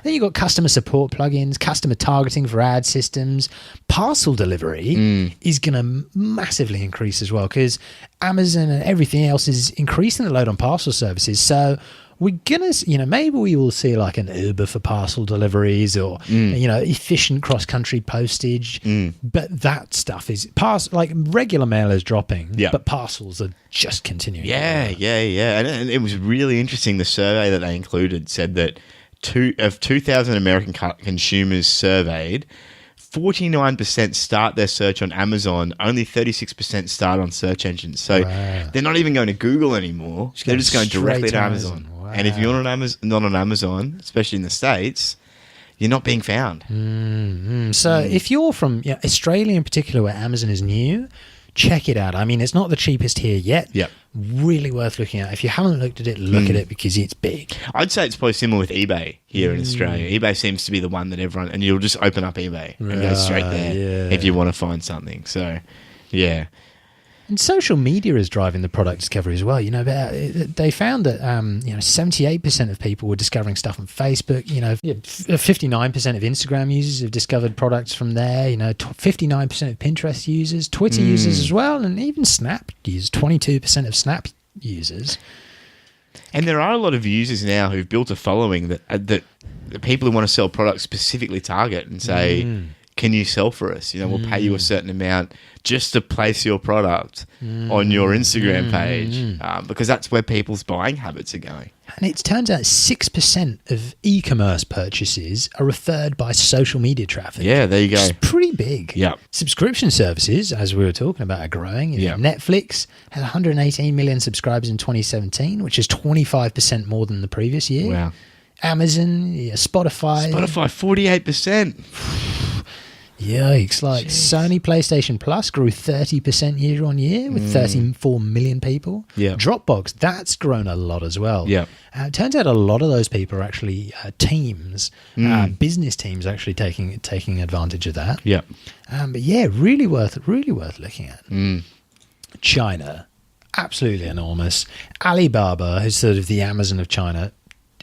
Then you've got customer support plugins, customer targeting for ad systems. Parcel delivery is going to massively increase as well because Amazon and everything else is increasing the load on parcel services. So we're gonna, maybe we will see like an Uber for parcel deliveries or efficient cross-country postage. But that stuff is like regular mail is dropping, but parcels are just continuing. Yeah. And it was really interesting. The survey that they included said that 2,000 American consumers surveyed, 49% start their search on Amazon. Only 36% start on search engines. So they're not even going to Google anymore. They're just going directly to Amazon. Wow. And if you're not on Amazon, especially in the States, you're not being found. So if you're from Australia in particular, where Amazon is new, check it out. I mean, it's not the cheapest here yet. Yep. Really worth looking at. If you haven't looked at it, look at it because it's big. I'd say it's probably similar with eBay here in Australia. eBay seems to be the one that everyone, and you'll just open up eBay and go straight there if you want to find something. So, yeah. And social media is driving the product discovery as well. They found that 78% of people were discovering stuff on Facebook. 59% of Instagram users have discovered products from there. 59% of Pinterest users, Twitter users as well, and even Snap users. 22% of Snap users. And there are a lot of users now who've built a following that the people who want to sell products specifically target and say, can you sell for us? We'll pay you a certain amount just to place your product on your Instagram page because that's where people's buying habits are going. And it turns out 6% of e-commerce purchases are referred by social media traffic. Yeah, there you go. Which is pretty big. Yeah. Subscription services, as we were talking about, are growing. Netflix had 118 million subscribers in 2017, which is 25% more than the previous year. Wow. Amazon, Spotify. 48%. Yikes. Sony PlayStation Plus grew 30% year on year with 34 million people. Yeah. Dropbox, that's grown a lot as well. Yeah. It turns out a lot of those people are actually teams, business teams actually taking advantage of that. Yeah. But yeah, really worth looking at. China, absolutely enormous. Alibaba is sort of the Amazon of China,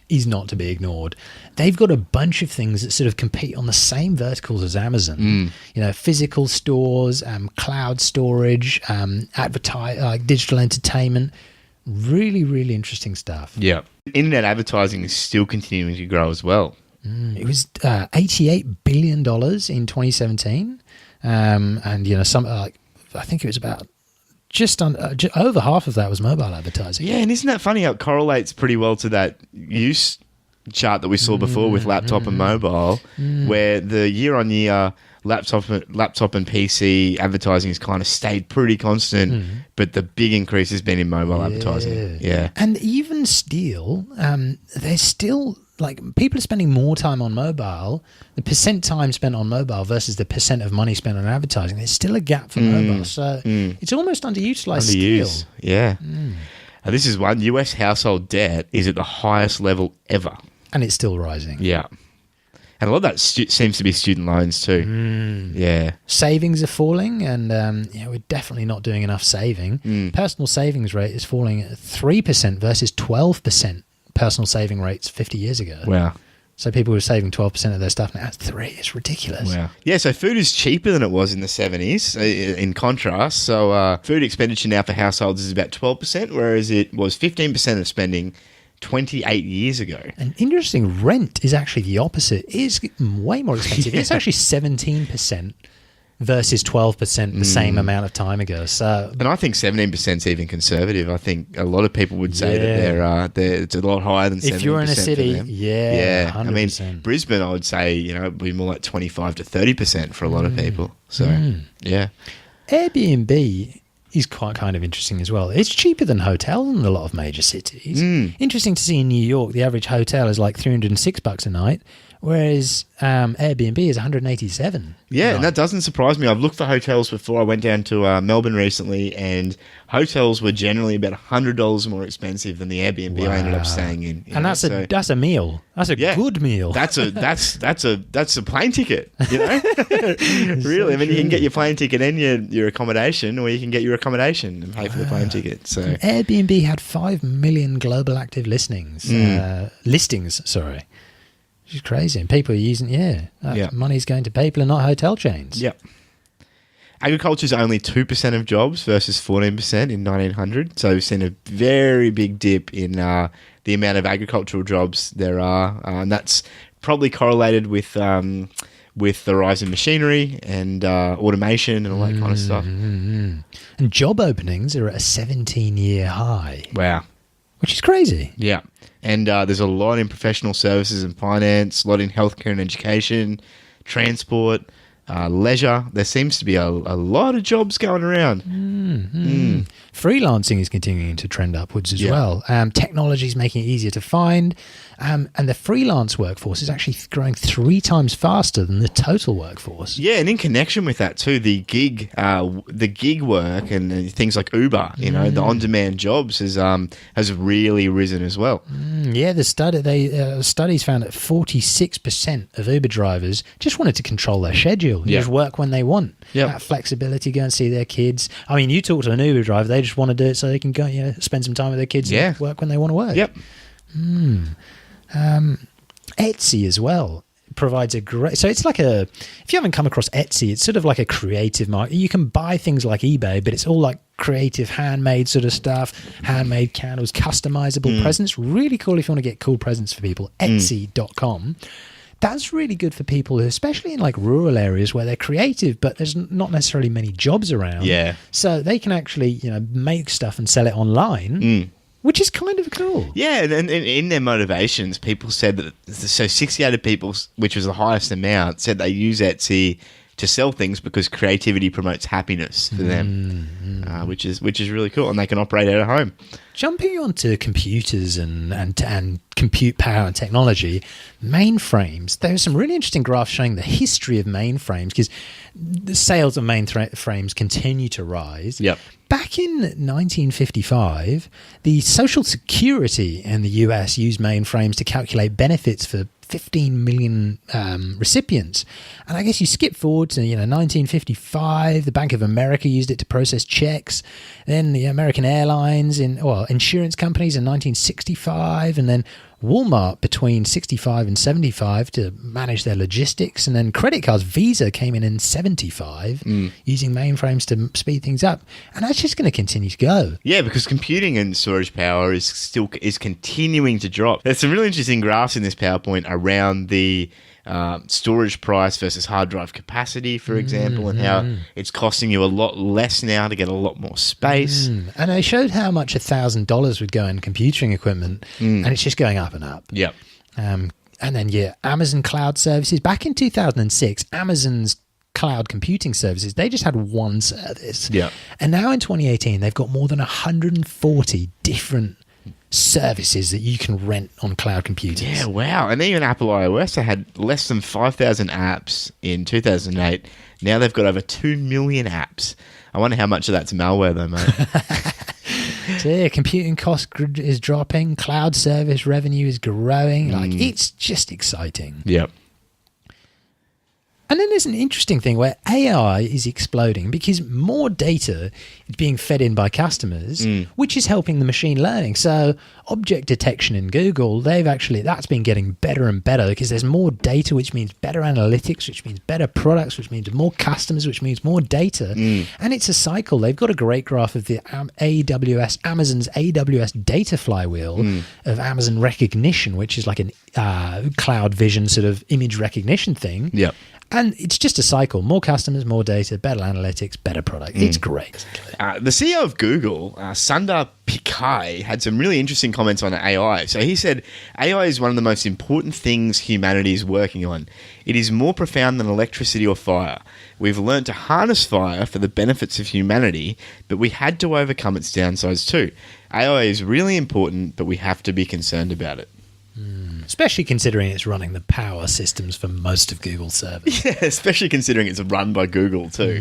is not to be ignored. They've got a bunch of things that sort of compete on the same verticals as Amazon. Physical stores, cloud storage, digital entertainment. Really, really interesting stuff. Yeah. Internet advertising is still continuing to grow as well. It was $88 billion in 2017. And, I think it was about just over half of that was mobile advertising. Yeah, and isn't that funny how it correlates pretty well to that use chart that we saw before with laptop and mobile, where the year-on-year laptop and PC advertising has kind of stayed pretty constant, but the big increase has been in mobile advertising. Yeah. And even still, there's still, people are spending more time on mobile. The percent time spent on mobile versus the percent of money spent on advertising, there's still a gap for mobile. So it's almost underutilized still. Yeah. And this is one. US household debt is at the highest level ever. And it's still rising. Yeah. And a lot of that seems to be student loans too. Yeah. Savings are falling, and we're definitely not doing enough saving. Personal savings rate is falling at 3% versus 12% personal saving rates 50 years ago. Wow. So people were saving 12% of their stuff now. It's 3%. It's ridiculous. Wow. Yeah, so food is cheaper than it was in the 70s, in contrast. So food expenditure now for households is about 12%, whereas it was 15% of spending 28 years ago. And interesting, rent is actually the opposite. It is way more expensive. It's actually 17% versus 12% the same amount of time ago. So, and I think 17% is even conservative. I think a lot of people would say that it's a lot higher than 17%. If you're in a city, 100%. I mean, Brisbane, I would say, would be more like 25 to 30% for a lot of people. So, yeah. Airbnb is quite kind of interesting as well. It's cheaper than hotels in a lot of major cities. Interesting to see in New York, the average hotel is like $306 a night, whereas Airbnb is $187. Yeah, and that doesn't surprise me. I've looked for hotels before. I went down to Melbourne recently, and hotels were generally about $100 more expensive than the Airbnb I ended up staying in. And that's a meal. That's a good meal. That's a plane ticket. Really, I mean, you can get your plane ticket and your accommodation, or you can get your accommodation and pay for the plane ticket. So Airbnb had 5 million global active listings. Which is crazy. And people are using, money's going to people and not hotel chains. Yep. Agriculture is only 2% of jobs versus 14% in 1900. So we've seen a very big dip in the amount of agricultural jobs there are. And that's probably correlated with the rise in machinery and automation and all that kind of stuff. And job openings are at a 17-year high. Wow. Which is crazy. Yeah. And there's a lot in professional services and finance, a lot in healthcare and education, transport, leisure. There seems to be a lot of jobs going around. Freelancing is continuing to trend upwards as well. Technology is making it easier to find. And the freelance workforce is actually growing 3 times faster than the total workforce. Yeah, and in connection with that too, the gig work and things like Uber, the on-demand jobs has really risen as well. Yeah, the studies found that 46% of Uber drivers just wanted to control their schedule, just work when they want. That flexibility, go and see their kids. I mean, you talk to an Uber driver, they just want to do it so they can go, spend some time with their kids and work when they want to work. Yep. Etsy as well provides a great... So it's like if you haven't come across Etsy, it's sort of like a creative market. You can buy things like eBay, but it's all like creative, handmade sort of stuff, handmade candles, customizable presents. Really cool if you want to get cool presents for people. Etsy.com. That's really good for people who, especially in like rural areas where they're creative, but there's not necessarily many jobs around. Yeah. So they can actually, make stuff and sell it online. Which is kind of cool. Yeah, and in their motivations, people said that, so 68 of people, which was the highest amount, said they use Etsy to sell things because creativity promotes happiness for them, which is really cool, and they can operate out of home. Jumping onto computers and compute power and technology, mainframes, there are some really interesting graphs showing the history of mainframes because the sales of mainframes continue to rise. Yep. Back in 1955, the Social Security in the US used mainframes to calculate benefits for 15 million recipients. And I guess you skip forward to 1955, the Bank of America used it to process checks. Then the American Airlines, insurance companies in 1965, and then Walmart between 65 and 75 to manage their logistics. And then credit cards, Visa came in 75 using mainframes to speed things up. And that's just going to continue to go. Yeah, because computing and storage power is continuing to drop. There's some really interesting graphs in this PowerPoint around the storage price versus hard drive capacity, for example, and how it's costing you a lot less now to get a lot more space. And I showed how much $1,000 would go in computing equipment, and it's just going up and up. Yep. And then, Amazon Cloud Services. Back in 2006, Amazon's cloud computing services, they just had one service. Yeah. And now in 2018, they've got more than 140 different services that you can rent on cloud computers. Yeah, wow. And even Apple iOS, they had less than 5,000 apps in 2008. Now they've got over 2 million apps. I wonder how much of that's malware though, mate. So yeah, computing cost is dropping, cloud service revenue is growing. It's just exciting. Yep. And then there's an interesting thing where AI is exploding because more data is being fed in by customers, which is helping the machine learning. So object detection in Google, that's been getting better and better because there's more data, which means better analytics, which means better products, which means more customers, which means more data. And it's a cycle. They've got a great graph of the Amazon's AWS data flywheel of Amazon Recognition, which is like a cloud vision sort of image recognition thing. Yep. And it's just a cycle. More customers, more data, better analytics, better product. It's great. The CEO of Google, Sundar Pichai, had some really interesting comments on AI. So he said, AI is one of the most important things humanity is working on. It is more profound than electricity or fire. We've learned to harness fire for the benefits of humanity, but we had to overcome its downsides too. AI is really important, but we have to be concerned about it. Especially considering it's running the power systems for most of Google's servers. Yeah, especially considering it's run by Google too.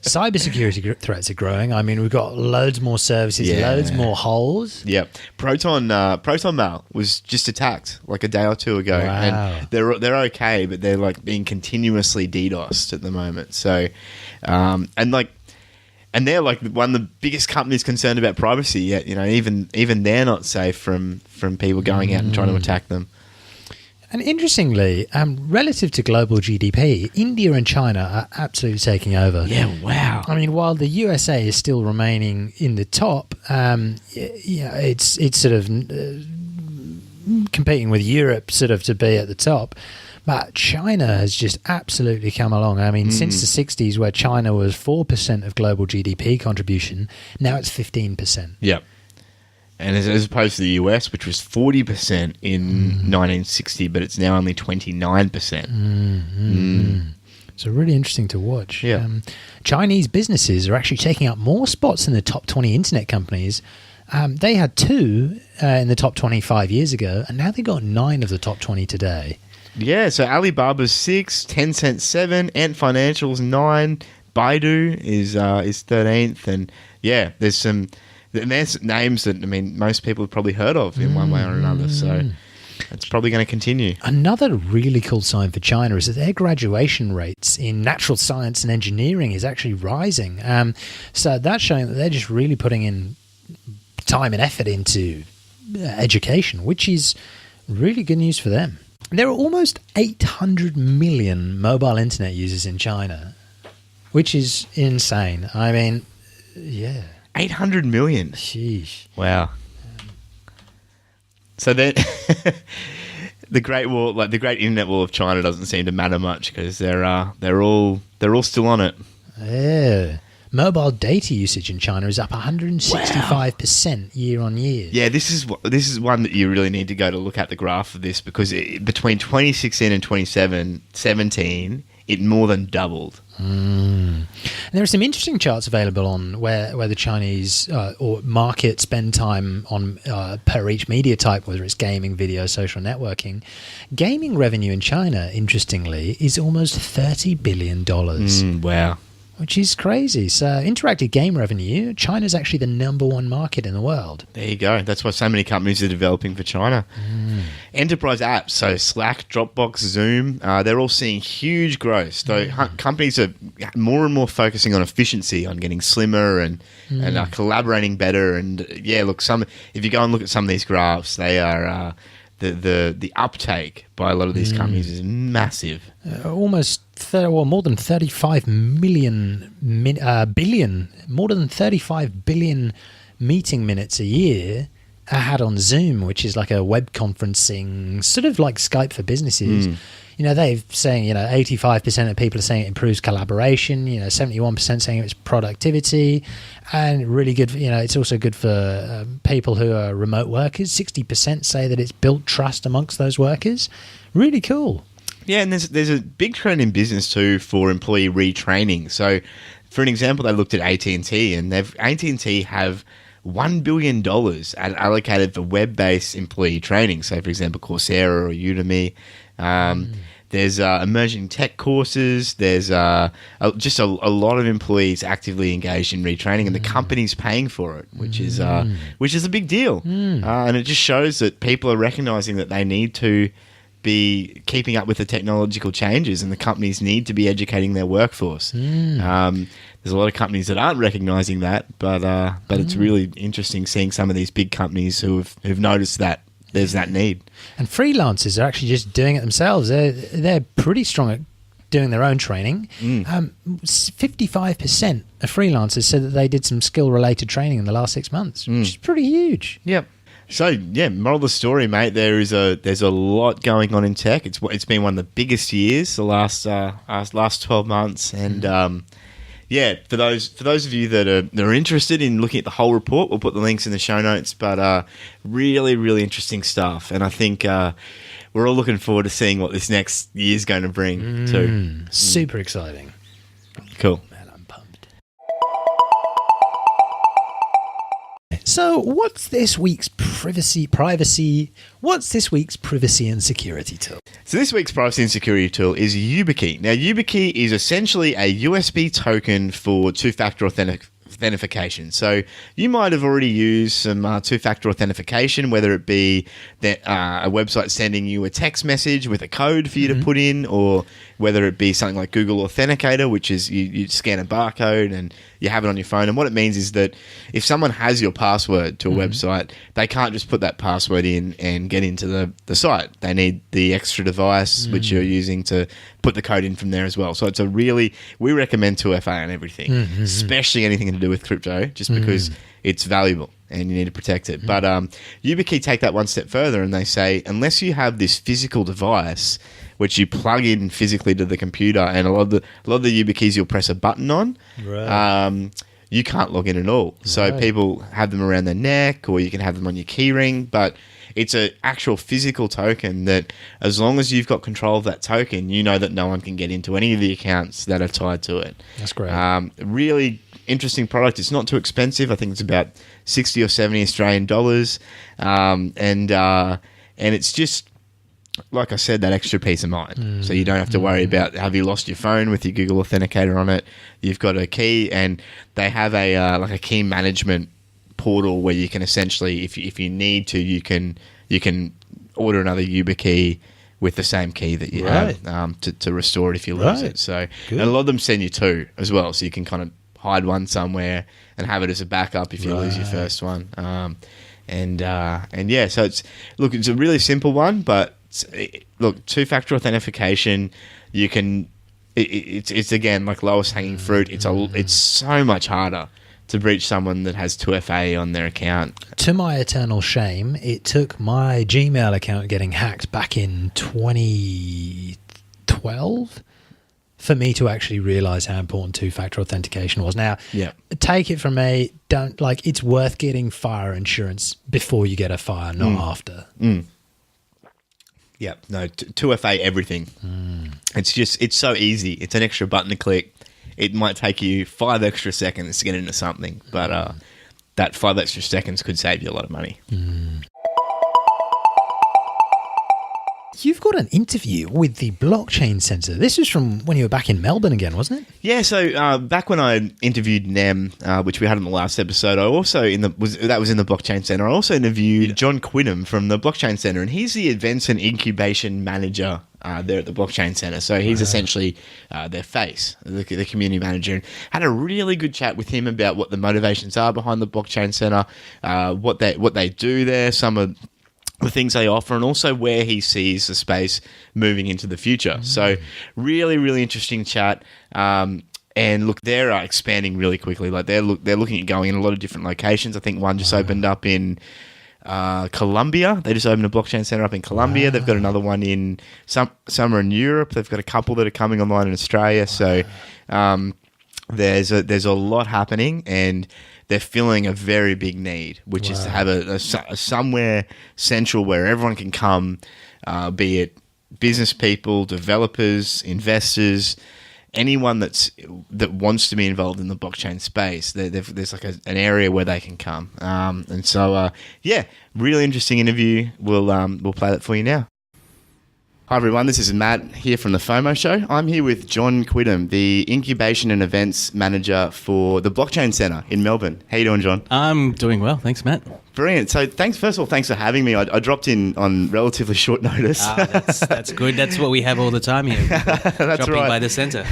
Cybersecurity threats are growing. I mean, we've got loads more services, loads more holes. Yep. Proton Mail was just attacked like a day or two ago. Wow. And they're okay, but they're like being continuously DDoSed at the moment. So, and they're like one of the biggest companies concerned about privacy. Yet, even they're not safe from people going out and trying to attack them. And interestingly, relative to global GDP, India and China are absolutely taking over. Yeah, wow. I mean, while the USA is still remaining in the top, it's sort of competing with Europe sort of to be at the top. But China has just absolutely come along. I mean, since the 60s, where China was 4% of global GDP contribution, now it's 15%. Yep. And as opposed to the US, which was 40% in 1960, but it's now only 29%. So really interesting to watch. Yeah. Chinese businesses are actually taking up more spots in the top 20 internet companies. They had 2 in the top 20 5 years ago, and now they've got 9 of the top 20 today. Yeah, so Alibaba's 6, Tencent 7, Ant Financial's 9, Baidu is 13th, and yeah, there's names that most people have probably heard of in one way or another. So it's probably going to continue. Another really cool sign for China is that their graduation rates in natural science and engineering is actually rising. So that's showing that they're just really putting in time and effort into education, which is really good news for them. There are almost 800 million mobile internet users in China, which is insane. I mean, yeah. 800 million. Sheesh. Wow. So then the Great Wall, like the Great Internet Wall of China, doesn't seem to matter much because they're all still on it. Yeah. Mobile data usage in China is up 165% year on year. Yeah, this is one that you really need to go to look at the graph of this because between 2016 and 2017, it more than doubled. And there are some interesting charts available on where the Chinese or market spend time on per each media type, whether it's gaming, video, social networking. Gaming revenue in China, interestingly, is almost $30 billion. Wow. Which is crazy. So interactive game revenue, China's actually the #1 market in the world. There you go. That's why so many companies are developing for China. Enterprise apps, so Slack, Dropbox, Zoom, they're all seeing huge growth. So companies are more and more focusing on efficiency, on getting slimmer and collaborating better. And yeah, look, if you go and look at some of these graphs, they are the uptake by a lot of these companies is massive. More than 35 billion meeting minutes a year are had on Zoom, which is like a web conferencing, sort of like Skype for businesses. They're saying, 85% of people are saying it improves collaboration, 71% saying it's productivity, and really good, it's also good for people who are remote workers. 60% say that it's built trust amongst those workers. Really cool. Yeah, and there's a big trend in business too for employee retraining. So, for an example, they looked at AT&T, and AT&T have $1 billion allocated for web-based employee training. So, for example, Coursera or Udemy. There's emerging tech courses. There's just a lot of employees actively engaged in retraining, and the company's paying for it, which is a big deal. And it just shows that people are recognizing that they need to be keeping up with the technological changes, and the companies need to be educating their workforce. There's a lot of companies that aren't recognizing that, but it's really interesting seeing some of these big companies who've noticed that there's that need. And freelancers are actually just doing it themselves. They're pretty strong at doing their own training. 55% of freelancers said that they did some skill-related training in the last 6 months, which is pretty huge. Yep. So yeah, moral of the story, mate. There's a lot going on in tech. It's been one of the biggest years, the last 12 months, and for those of you that are interested in looking at the whole report, we'll put the links in the show notes. But really, really interesting stuff, and I think we're all looking forward to seeing what this next year's going to bring too. Super exciting. Cool. So, what's this week's privacy and security tool? So this week's privacy and security tool is Yubikey. Now, Yubikey is essentially a USB token for two-factor authentication. So you might have already used some two-factor authentication, whether it be that a website sending you a text message with a code for you to put in, or whether it be something like Google Authenticator, which is you scan a barcode and you have it on your phone. And what it means is that if someone has your password to a website, they can't just put that password in and get into the site. They need the extra device which you're using to put the code in from there as well. So it's we recommend 2FA on everything, especially anything to do with crypto, just because it's valuable and you need to protect it. But Yubikey take that one step further and they say, unless you have this physical device which you plug in physically to the computer, and a lot of the Yubikeys you'll press a button on, you can't log in at all. So people have them around their neck, or you can have them on your keyring, but it's an actual physical token that, as long as you've got control of that token, you know that no one can get into any of the accounts that are tied to it. That's great. Really interesting product. It's not too expensive. I think it's about 60 or 70 Australian dollars. And it's just, like I said, that extra peace of mind. So you don't have to worry about, have you lost your phone with your Google Authenticator on it? You've got a key, and they have a key management portal where you can essentially, if you need to, you can order another Yubikey with the same key that you have to restore it if you lose it. So, and a lot of them send you two as well, so you can kind of hide one somewhere and have it as a backup if you lose your first one. And yeah, so it's a really simple one, but two-factor authentication, you can. It's again like lowest hanging fruit. It's so much harder to breach someone that has 2FA on their account. To my eternal shame, it took my Gmail account getting hacked back in 2012 for me to actually realize how important two-factor authentication was. Now, take it from me, it's worth getting fire insurance before you get a fire, not after. Yeah, no, 2FA everything. It's so easy. It's an extra button to click. It might take you 5 extra seconds to get into something, but that 5 extra seconds could save you a lot of money. You've got an interview with the Blockchain Centre. This was from when you were back in Melbourne again, wasn't it? Yeah, so back when I interviewed Nem, which we had in the last episode, I also that was in the Blockchain Centre. I also interviewed Jon Quidim from the Blockchain Centre, and he's the Events and Incubation Manager there at the Blockchain Centre. So he's essentially their face, the community manager, and had a really good chat with him about what the motivations are behind the Blockchain Centre, what they do there, some of the things they offer, and also where he sees the space moving into the future. So really, really interesting chat. And look, they're expanding really quickly. Like they're looking at going in a lot of different locations. I think one just opened up in Colombia. They just opened a Blockchain Centre up in Colombia. They've got another one in somewhere in Europe. They've got a couple that are coming online in Australia. So there's a lot happening, and they're filling a very big need, which is to have a somewhere central where everyone can come, be it business people, developers, investors, anyone that wants to be involved in the blockchain space. There's like an area where they can come. And so, really interesting interview. We'll play that for you now. Hi everyone, this is Matt here from the FOMO Show. I'm here with Jon Quidim, the Incubation and Events Manager for the Blockchain Centre in Melbourne. How you doing, John? I'm doing well, thanks Matt. Brilliant. So thanks for having me. I dropped in on relatively short notice. That's good. That's what we have all the time here. That's dropping right. by the centre.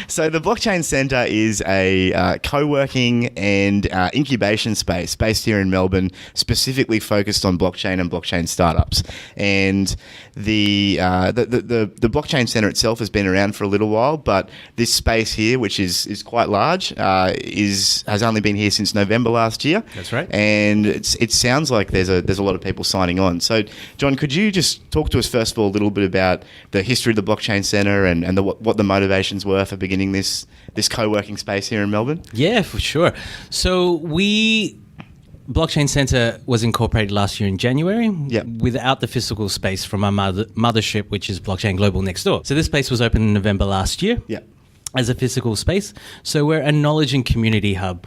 So the Blockchain Centre is a co-working and incubation space based here in Melbourne, specifically focused on blockchain and blockchain startups. And the Blockchain Centre itself has been around for a little while, but this space here, which is quite large, has only been here since November last year. That's right. And it sounds like there's a lot of people signing on. So, John, could you just talk to us first of all a little bit about the history of the Blockchain Centre and what the motivations were for beginning this co-working space here in Melbourne? Yeah, for sure. So Blockchain Centre was incorporated last year in January without the physical space from our mothership, which is Blockchain Global next door. So this space was opened in November last year as a physical space. So we're a knowledge and community hub.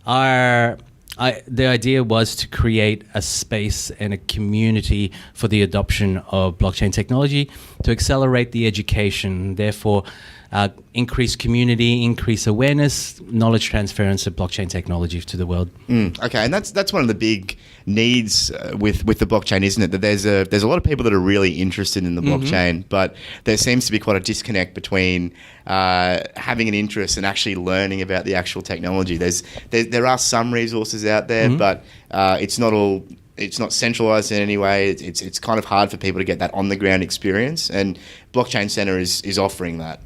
The idea was to create a space and a community for the adoption of blockchain technology to accelerate the education, therefore increase community, increase awareness, knowledge transference of blockchain technology to the world. Okay, and that's one of the big needs with the blockchain, isn't it? That there's a lot of people that are really interested in the blockchain, but there seems to be quite a disconnect between having an interest and actually learning about the actual technology. There are some resources out there, but it's not all. It's not centralized in any way. It's kind of hard for people to get that on the ground experience, and Blockchain Center is offering that.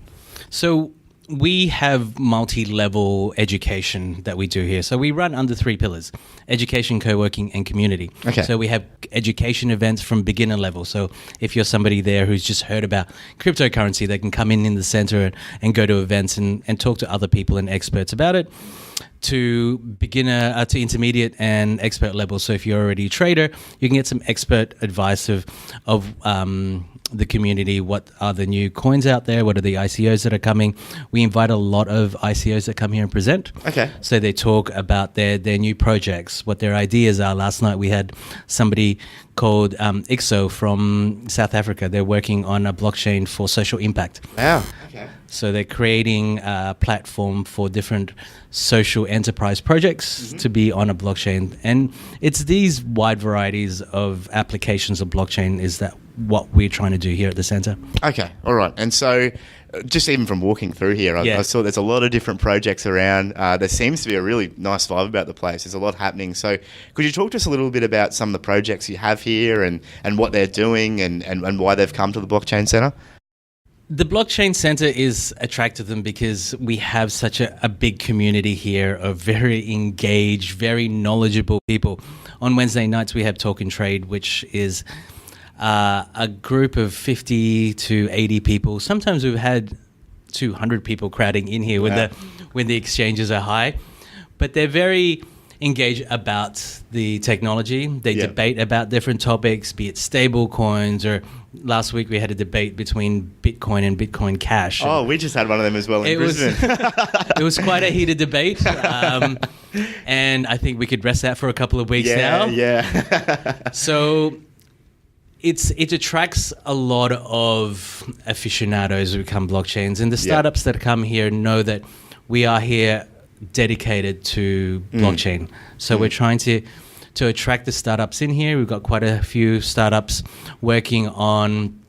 So we have multi-level education that we do here. So we run under 3 pillars: education, co-working, and community. Okay. So we have education events from beginner level. So if you're somebody there who's just heard about cryptocurrency, they can come in the center and go to events and talk to other people and experts about it. To beginner, to intermediate and expert level. So if you're already a trader, you can get some expert advice of the community. What are the new coins out there? What are the ICOs that are coming? We invite a lot of ICOs that come here and present. Okay. So they talk about their new projects, what their ideas are. Last night we had somebody called ICO from South Africa. They're working on a blockchain for social impact. Wow. Okay. So they're creating a platform for different social enterprise projects to be on a blockchain. And it's these wide varieties of applications of blockchain is that what we're trying to do here at the center. Okay, all right. And so just even from walking through here, I saw there's a lot of different projects around. There seems to be a really nice vibe about the place. There's a lot happening. So could you talk to us a little bit about some of the projects you have here and what they're doing and why they've come to the Blockchain Center? The Blockchain Center is attracted to them because we have such a big community here of very engaged, very knowledgeable people. On Wednesday nights, we have Talk and Trade, which is a group of 50 to 80 people. Sometimes we've had 200 people crowding in here when the exchanges are high. But they're very engaged about the technology. They debate about different topics, be it stable coins, or last week we had a debate between Bitcoin and Bitcoin Cash. Oh, we just had one of them as well in Brisbane. It was quite a heated debate. And I think we could rest that for a couple of weeks now. Yeah. So it attracts a lot of aficionados who become blockchains, and the startups that come here know that we are here dedicated to blockchain. So we're trying to attract the startups in here. We've got quite a few startups working on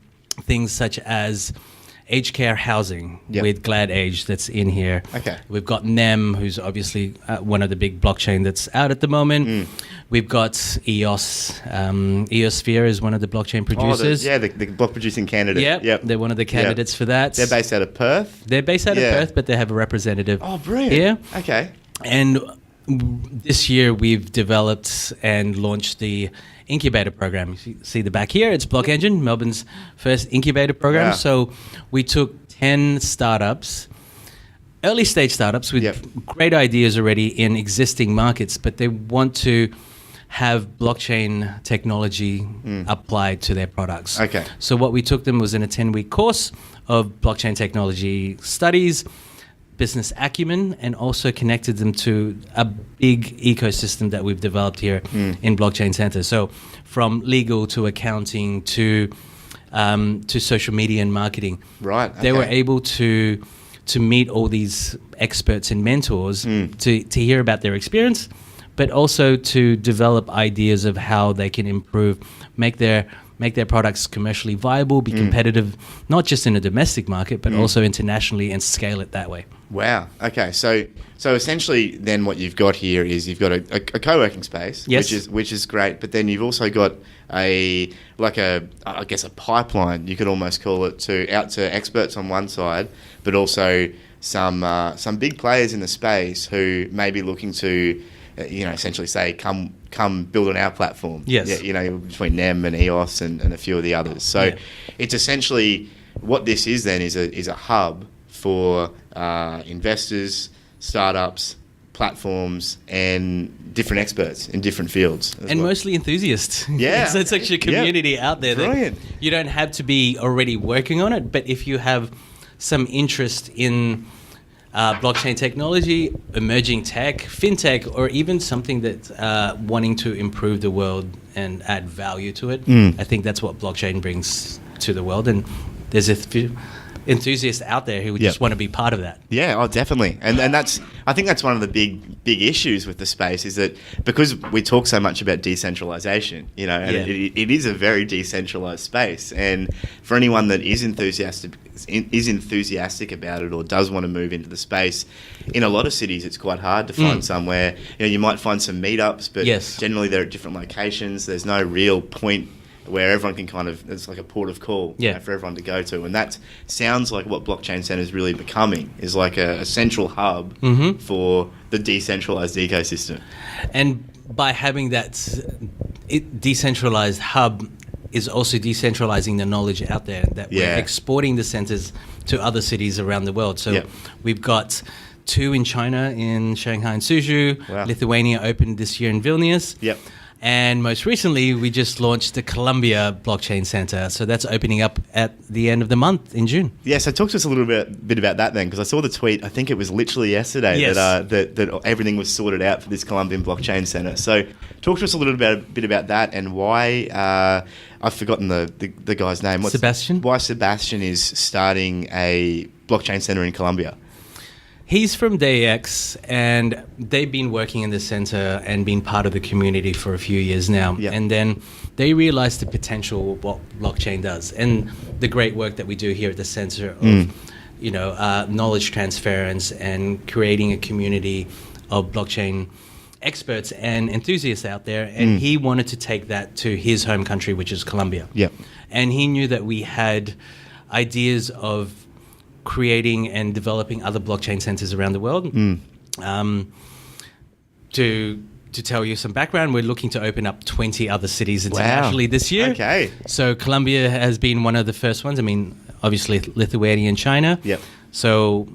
things such as aged care housing with Glad Age that's in here. Okay. We've got NEM, who's obviously one of the big blockchain that's out at the moment. We've got EOS. Eosphere is one of the blockchain producers. The block producing candidate. Yep. They're one of the candidates for that. They're based out of Perth? They're based out of Perth, but they have a representative. Oh, brilliant. Here. Okay. And this year we've developed and launched the incubator program. You see the back here, it's Block Engine, Melbourne's first incubator program. Wow. So we took 10 startups, early stage startups with great ideas already in existing markets, but they want to have blockchain technology applied to their products. Okay. So what we took them was in a 10-week course of blockchain technology studies, business acumen, and also connected them to a big ecosystem that we've developed here in Blockchain Center. So from legal to accounting to social media and marketing. Right. Okay. They were able to meet all these experts and mentors to hear about their experience, but also to develop ideas of how they can improve, make their products commercially viable, be competitive, not just in a domestic market, but also internationally, and scale it that way. Wow. Okay. So essentially, then what you've got here is you've got a co-working space, which is great. But then you've also got a pipeline, you could almost call it, out to experts on one side, but also some big players in the space who may be looking to essentially say, come build on our platform. Yes. Between NEM and EOS and a few of the others. So it's essentially what this is then is a hub for investors, startups, platforms, and different experts in different fields. And mostly enthusiasts. Yeah. So it's actually a community out there. Brilliant. That you don't have to be already working on it, but if you have some interest in blockchain technology, emerging tech, fintech, or even something that wanting to improve the world and add value to it. I think that's what blockchain brings to the world. And there's enthusiasts out there who would just want to be part of that. Yeah, oh, definitely. And I think that's one of the big issues with the space is that because we talk so much about decentralization, and it is a very decentralized space. And for anyone that is enthusiastic about it or does want to move into the space, in a lot of cities it's quite hard to find somewhere. You might find some meetups, but generally they're at different locations. There's no real point where everyone can it's like a port of call for everyone to go to. And that sounds like what Blockchain Centre is really becoming, is like a central hub for the decentralized ecosystem. And by having that decentralized hub is also decentralizing the knowledge out there, that we're exporting the centres to other cities around the world. So we've got 2 in China, in Shanghai and Suzhou. Wow. Lithuania opened this year in Vilnius. Yep. And most recently, we just launched the Colombia Blockchain Center. So that's opening up at the end of the month in June. Yeah, so talk to us a little bit about that then, because I saw the tweet, I think it was literally yesterday, that everything was sorted out for this Colombian Blockchain Center. So talk to us a little bit about that and why, I've forgotten the guy's name. Sebastian? Why Sebastian is starting a blockchain center in Colombia. He's from DayX, and they've been working in the center and been part of the community for a few years now. Yeah. And then they realized the potential of what blockchain does and the great work that we do here at the center of, knowledge transference and creating a community of blockchain experts and enthusiasts out there. And he wanted to take that to his home country, which is Colombia. Yeah. And he knew that we had ideas of creating and developing other blockchain centers around the world. To tell you some background, we're looking to open up 20 other cities internationally this year. Okay. So Colombia has been one of the first ones. I mean, obviously Lithuania and China. Yep. So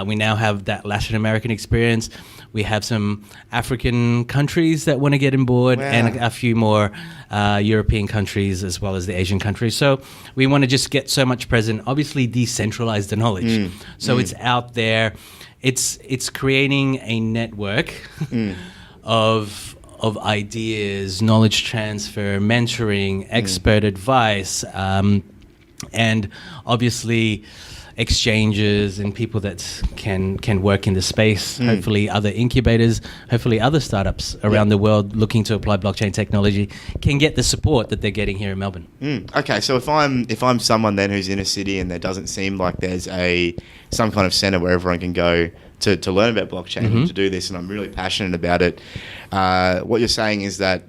we now have that Latin American experience. We have some African countries that want to get on board and a few more European countries as well as the Asian countries. So we want to just get so much present, obviously decentralize the knowledge. So it's out there. It's creating a network of ideas, knowledge transfer, mentoring, expert advice, and obviously exchanges and people that can work in the space, hopefully other incubators, hopefully other startups around the world looking to apply blockchain technology can get the support that they're getting here in Melbourne. Okay, so if I'm someone then who's in a city and there doesn't seem like there's some kind of center where everyone can go to learn about blockchain and to do this, and I'm really passionate about it, what you're saying is that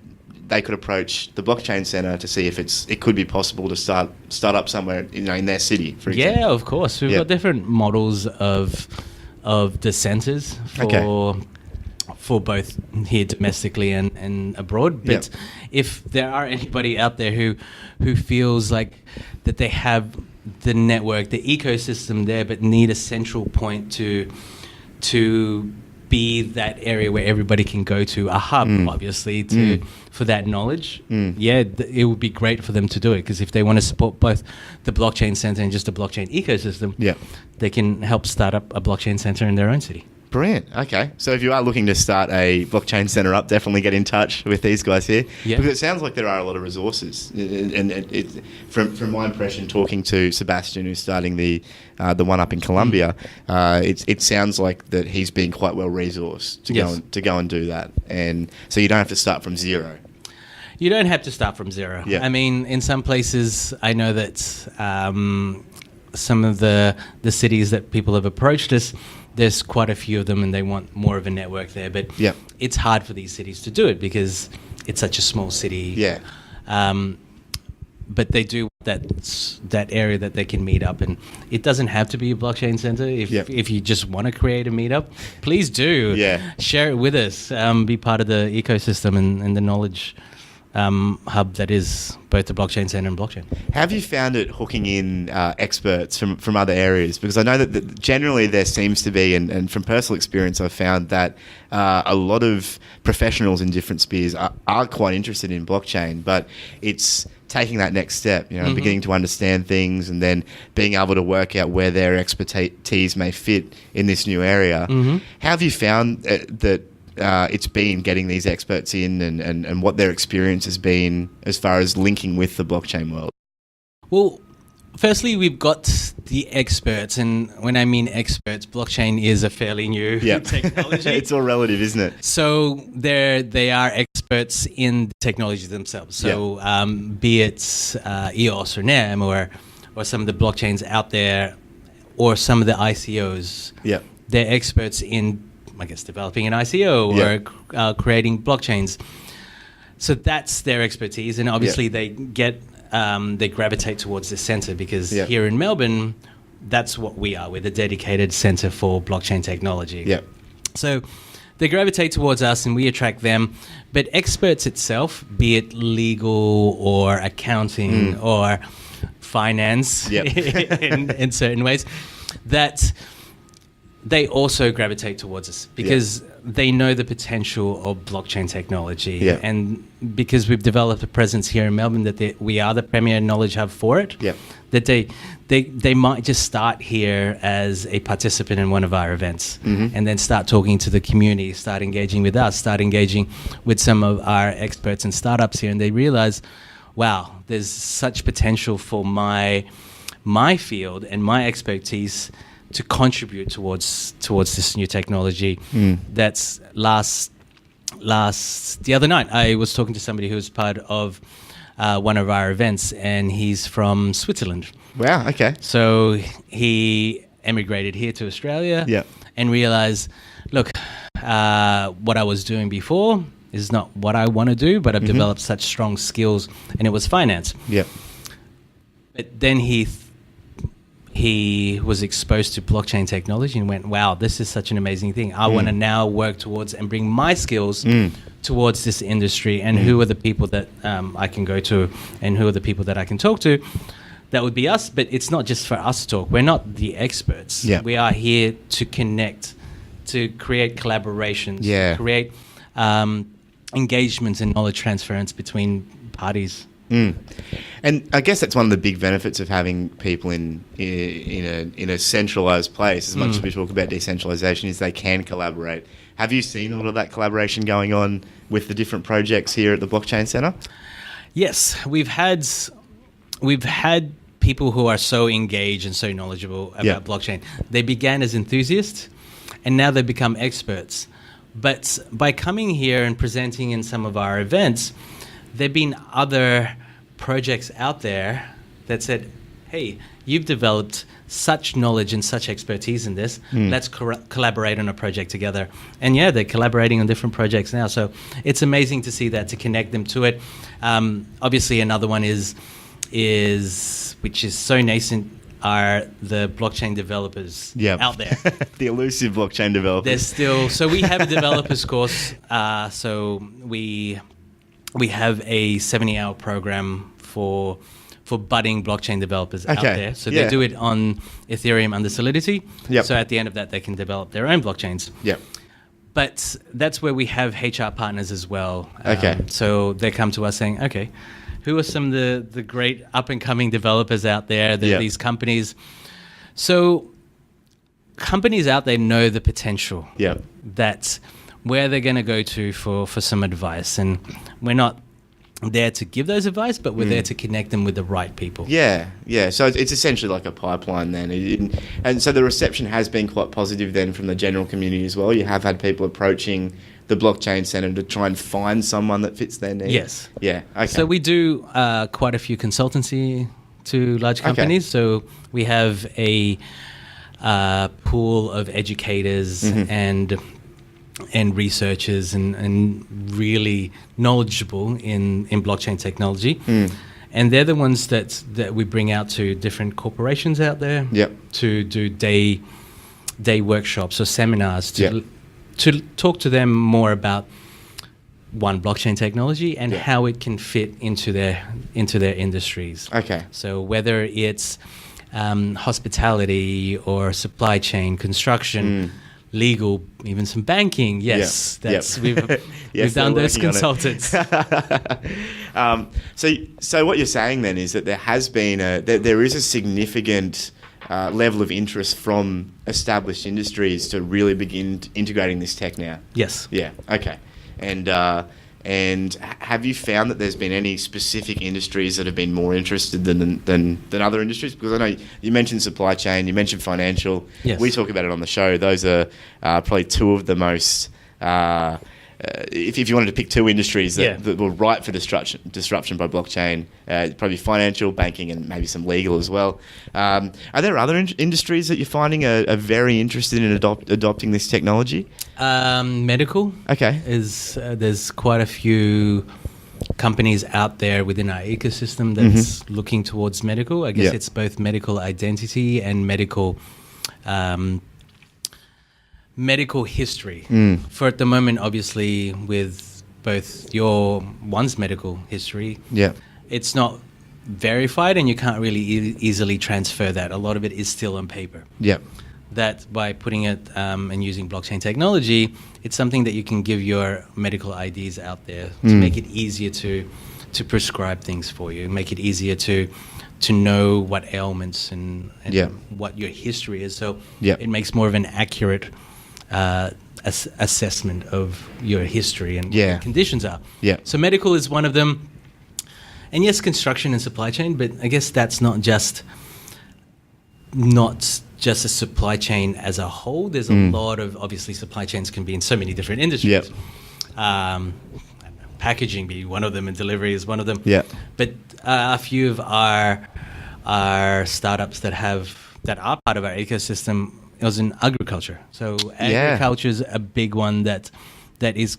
they could approach the blockchain center to see if it could be possible to start up somewhere in their city, for example. Yeah, of course. We've got different models of the centers for both here domestically and abroad. But if there are anybody out there who feels like that they have the network, the ecosystem there, but need a central point to be that area where everybody can go to, a hub, obviously, for that knowledge. It would be great for them to do it, because if they want to support both the blockchain center and just the blockchain ecosystem, they can help start up a blockchain center in their own city. Brilliant. Okay. So if you are looking to start a blockchain center up, definitely get in touch with these guys here. Yeah. Because it sounds like there are a lot of resources. And from my impression, talking to Sebastian, who's starting the one up in Colombia, it sounds like that he's been quite well resourced to go and do that. And so you don't have to start from zero. You don't have to start from zero. Yeah. I mean, in some places, I know that some of the cities that people have approached us, there's quite a few of them and they want more of a network there. But it's hard for these cities to do it because it's such a small city. Yeah. But they do that area that they can meet up, and it doesn't have to be a blockchain center. If you just want to create a meetup, please do. Yeah. Share it with us. Be part of the ecosystem and the knowledge hub that is both the blockchain center and blockchain. Have you found it hooking in experts from other areas? Because I know that generally there seems to be, and from personal experience, I've found that a lot of professionals in different spheres are quite interested in blockchain, but it's taking that next step, beginning to understand things and then being able to work out where their expertise may fit in this new area. How have you found that it's been getting these experts in and what their experience has been as far as linking with the blockchain world? Well, Firstly, we've got the experts, and when I mean experts, blockchain is a fairly new technology. It's all relative, isn't it? So they are experts in the technology themselves. So be it EOS or NEM or some of the blockchains out there, or some of the ICOs. Yeah, they're experts in, I guess, developing an ICO or creating blockchains. So that's their expertise, and obviously they gravitate towards the center because here in Melbourne, that's what we are. We're the dedicated center for blockchain technology. Yeah. So they gravitate towards us and we attract them. But experts itself, be it legal or accounting or finance in certain ways, that they also gravitate towards us because they know the potential of blockchain technology. Yeah. And because we've developed a presence here in Melbourne that we are the premier knowledge hub for it, that they might just start here as a participant in one of our events and then start talking to the community, start engaging with us, start engaging with some of our experts and startups here, and they realize, wow, there's such potential for my field and my expertise to contribute towards this new technology. That's the other night I was talking to somebody who was part of one of our events, and he's from Switzerland. Wow, okay. So he emigrated here to Australia and realized, look, what I was doing before is not what I want to do, but I've developed such strong skills, and it was finance. Yeah. But then he was exposed to blockchain technology and went, wow, this is such an amazing thing. I want to now work towards and bring my skills towards this industry. And who are the people that I can go to, and who are the people that I can talk to? That would be us. But it's not just for us to talk. We're not the experts. Yeah. We are here to connect, to create collaborations, create engagements and knowledge transference between parties. And I guess that's one of the big benefits of having people in a centralized place. As much as we talk about decentralization, is they can collaborate. Have you seen a lot of that collaboration going on with the different projects here at the Blockchain Centre? Yes, we've had people who are so engaged and so knowledgeable about blockchain. They began as enthusiasts, and now they've become experts. But by coming here and presenting in some of our events, there have been other projects out there that said, hey, you've developed such knowledge and such expertise in this. Let's collaborate on a project together. And they're collaborating on different projects now. So it's amazing to see that, to connect them to it. Obviously, another one is which is so nascent, are the blockchain developers out there. The elusive blockchain developers. There's still, so we have a developers course. So we have a 70-hour program for budding blockchain developers out there. So they do it on Ethereum under Solidity. So at the end of that, they can develop their own blockchains. But that's where we have HR partners as well. So they come to us saying, okay, who are some of the great up-and-coming developers out there, these companies? So companies out there know the potential. That's where they're going to go to for some advice. And we're not there to give those advice, but we're there to connect them with the right people. So it's essentially like a pipeline then. And so the reception has been quite positive then from the general community as well. You have had people approaching the Blockchain Centre to try and find someone that fits their needs. Yes. Okay. So we do quite a few consultancy to large companies. So we have a pool of educators and researchers and really knowledgeable in blockchain technology. And they're the ones that we bring out to different corporations out there to do day workshops or seminars to talk to them more about blockchain technology and how it can fit into their industries. So whether it's hospitality or supply chain, construction, legal, even some banking. Yes, we've done those consultants. So what you're saying then is that there has been there is a significant level of interest from established industries to really begin integrating this tech now. Yes. Yeah. Okay. And And have you found that there's been any specific industries that have been more interested than other industries? Because I know you mentioned supply chain, you mentioned financial. Yes. We talk about it on the show. Those are probably two of the most. If you wanted to pick two industries that were ripe for disruption by blockchain, probably financial, banking, and maybe some legal as well. Are there other industries that you're finding are very interested in adopting this technology? Medical. Okay. There's quite a few companies out there within our ecosystem that's looking towards medical. I guess it's both medical identity and medical history. For at the moment, obviously, with both one's medical history, it's not verified, and you can't really easily transfer that. A lot of it is still on paper. That by putting it and using blockchain technology, it's something that you can give your medical IDs out there to make it easier to prescribe things for you, make it easier to know what ailments and what your history is. So it makes more of an accurate assessment of your history and what your conditions are. So medical is one of them. And yes, construction and supply chain, but I guess that's not just a supply chain as a whole. There's a lot of, obviously, supply chains can be in so many different industries. Packaging be one of them, and delivery is one of them. But a few of our startups that are part of our ecosystem was in agriculture. So agriculture is a big one that is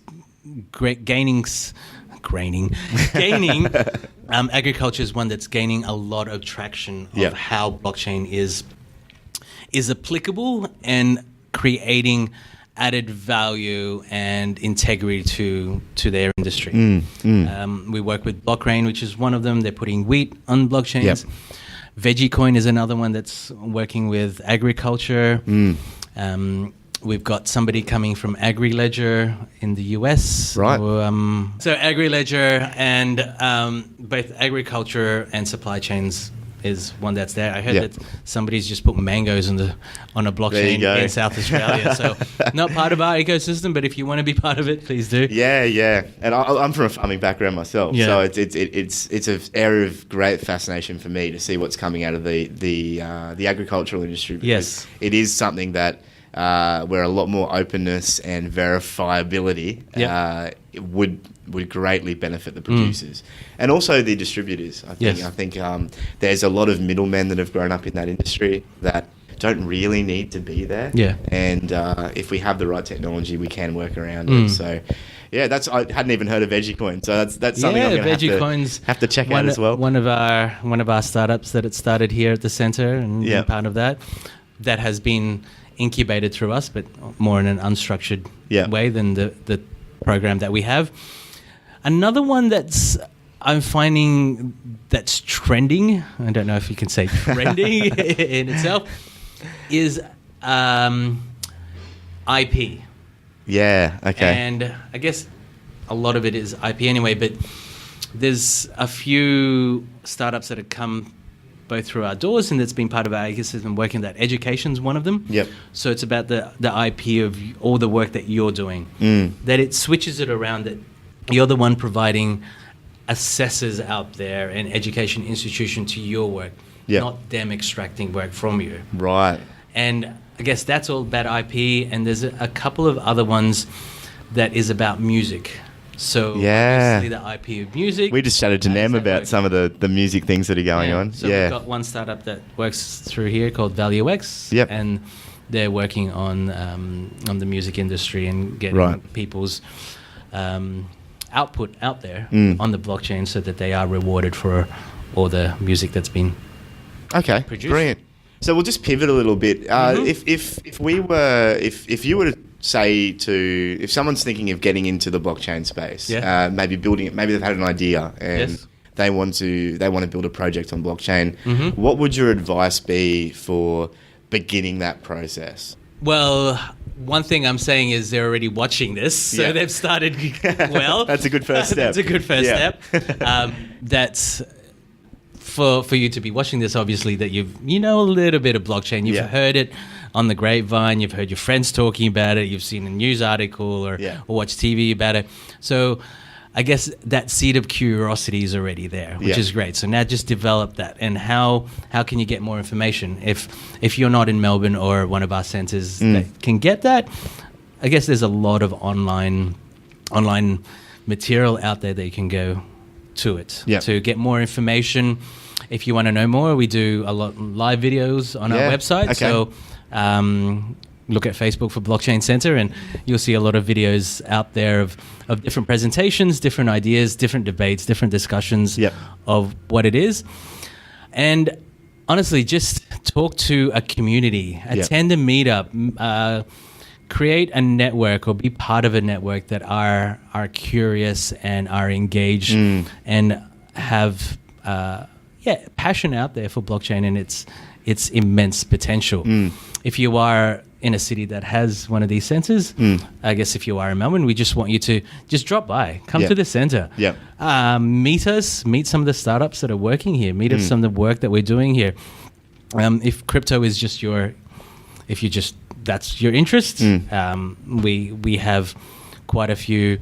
gaining. Agriculture is one that's gaining a lot of traction of how blockchain is applicable and creating added value and integrity to their industry. We work with BlockRain, which is one of them. They're putting wheat on blockchains. VeChain is another one that's working with agriculture. We've got somebody coming from AgriLedger in the US. Right. So AgriLedger and both agriculture and supply chains is one that's there. I heard that somebody's just put mangoes on a blockchain in South Australia. So not part of our ecosystem, but if you want to be part of it, please do. And I'm from a farming background myself, so it's an area of great fascination for me to see what's coming out of the agricultural industry. Because it is something that where a lot more openness and verifiability would greatly benefit the producers and also the distributors. I think there's a lot of middlemen that have grown up in that industry that don't really need to be there. And if we have the right technology, we can work around it. So I hadn't even heard of VeChain, so that's something I'm going to have to check out as well. One of our startups that it started here at the center and part of that has been incubated through us, but more in an unstructured way than the program that we have. Another one I'm finding that's trending, I don't know if you can say trending in itself, is IP. And I guess a lot of it is IP anyway, but there's a few startups that have come both through our doors and that's been part of our ecosystem working that education's one of them. So it's about the IP of all the work that you're doing. That it switches it around, that you're the one providing assessors out there and education institution to your work, not them extracting work from you. And I guess that's all about IP, and there's a couple of other ones that is about music. So obviously the IP of music. We just chatted to Nem about some of the music things that are going on. So we've got one startup that works through here called ValueX, and they're working on the music industry and getting people's output out there on the blockchain so that they are rewarded for all the music that's been produced. Brilliant. So we'll just pivot a little bit. If you were to say if someone's thinking of getting into the blockchain space, maybe building it, maybe they've had an idea and they want to build a project on blockchain, what would your advice be for beginning that process? Well, one thing I'm saying is they're already watching this, so they've started well. That's a good first step. That's a good first step. That's for you to be watching this, obviously, that you know a little bit of blockchain. You've heard it on the grapevine. You've heard your friends talking about it. You've seen a news article or watched TV about it. So I guess that seed of curiosity is already there, which is great. So now just develop that. And how can you get more information? If you're not in Melbourne or one of our centres that can get that, I guess there's a lot of online material out there that you can go to it to get more information. If you want to know more, we do a lot live videos on our website. Okay. So look at Facebook for Blockchain Center, and you'll see a lot of videos out there of different presentations, different ideas, different debates, different discussions of what it is. And honestly, just talk to a community, attend a meetup, create a network or be part of a network that are curious and are engaged and have passion out there for blockchain and its immense potential. If you are in a city that has one of these centers, I guess if you are in Melbourne, we just want you to just drop by, come to the center, meet us, meet some of the startups that are working here, meet us some of the work that we're doing here. If crypto is just that's your interest, we have quite a few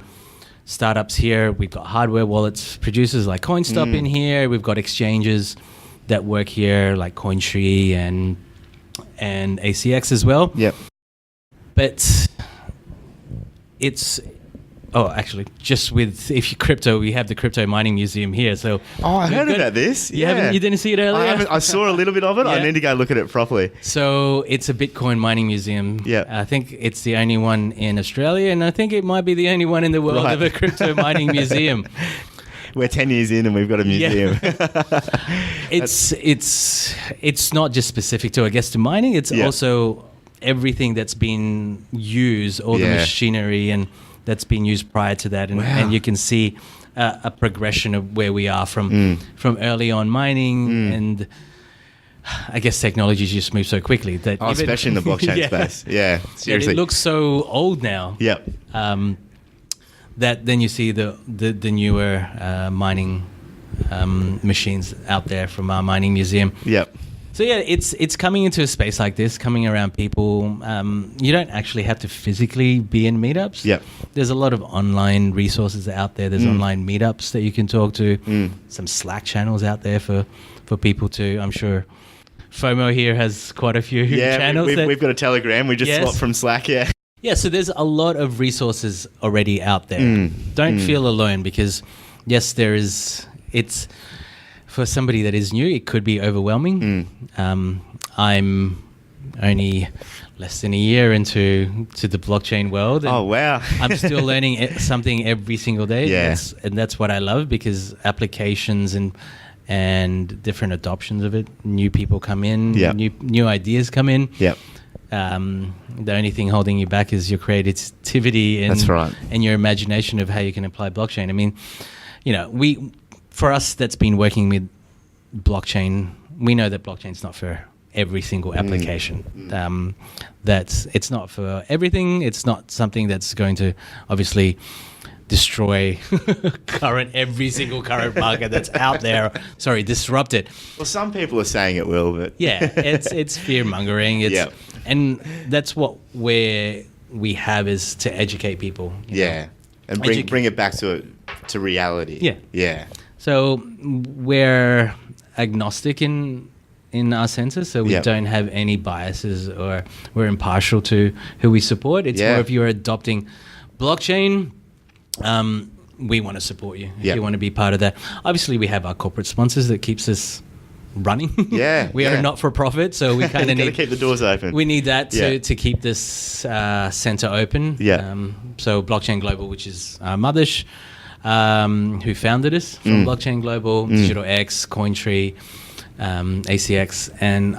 startups here. We've got hardware wallets producers like CoinStop in here. We've got exchanges that work here like CoinTree and ACX as well. But it's just with crypto, we have the crypto mining museum here. So I heard about this. You didn't see it earlier? I saw a little bit of it. I need to go look at it properly. So it's a Bitcoin mining museum. I think it's the only one in Australia, and I think it might be the only one in the world of a crypto mining museum. We're 10 years in and we've got a museum. It's not just specific to, I guess, to mining. It's also everything that's been used, all the machinery and that's been used prior to that. And you can see a progression of where we are from early on mining. And I guess technology's just moved so quickly that especially in the blockchain space. Yeah, seriously. It looks so old now. That then you see the newer mining machines out there from our mining museum. So it's coming into a space like this, coming around people. You don't actually have to physically be in meetups. There's a lot of online resources out there. There's online meetups that you can talk to. Some Slack channels out there for people to, I'm sure. FOMO here has quite a few channels. We've got a Telegram. We just swapped from Slack, so there's a lot of resources already out there. Don't feel alone because, yes, there is. It's for somebody that is new, it could be overwhelming. I'm only less than a year into the blockchain world. Oh, wow. I'm still learning something every single day. And that's what I love because applications and different adoptions of it, new people come in, new ideas come in. The only thing holding you back is your creativity and your imagination of how you can apply blockchain. I mean, for us that's been working with blockchain, we know that blockchain's not for every single application. It's not for everything. It's not something that's going to obviously destroy every single current market that's out there. Disrupt it. Well, some people are saying it will, but it's fear mongering. And that's what we have is to educate people. And bring it back to reality. So we're agnostic in our centre, so we don't have any biases or we're impartial to who we support. It's more if you're adopting blockchain. We want to support you if you want to be part of that. Obviously, we have our corporate sponsors that keeps us running. We are not for profit, so we kind of need to keep the doors open. We need that to keep this center open. So Blockchain Global, which is our mothersh, who founded us from Blockchain Global, Digital X, CoinTree, ACX, and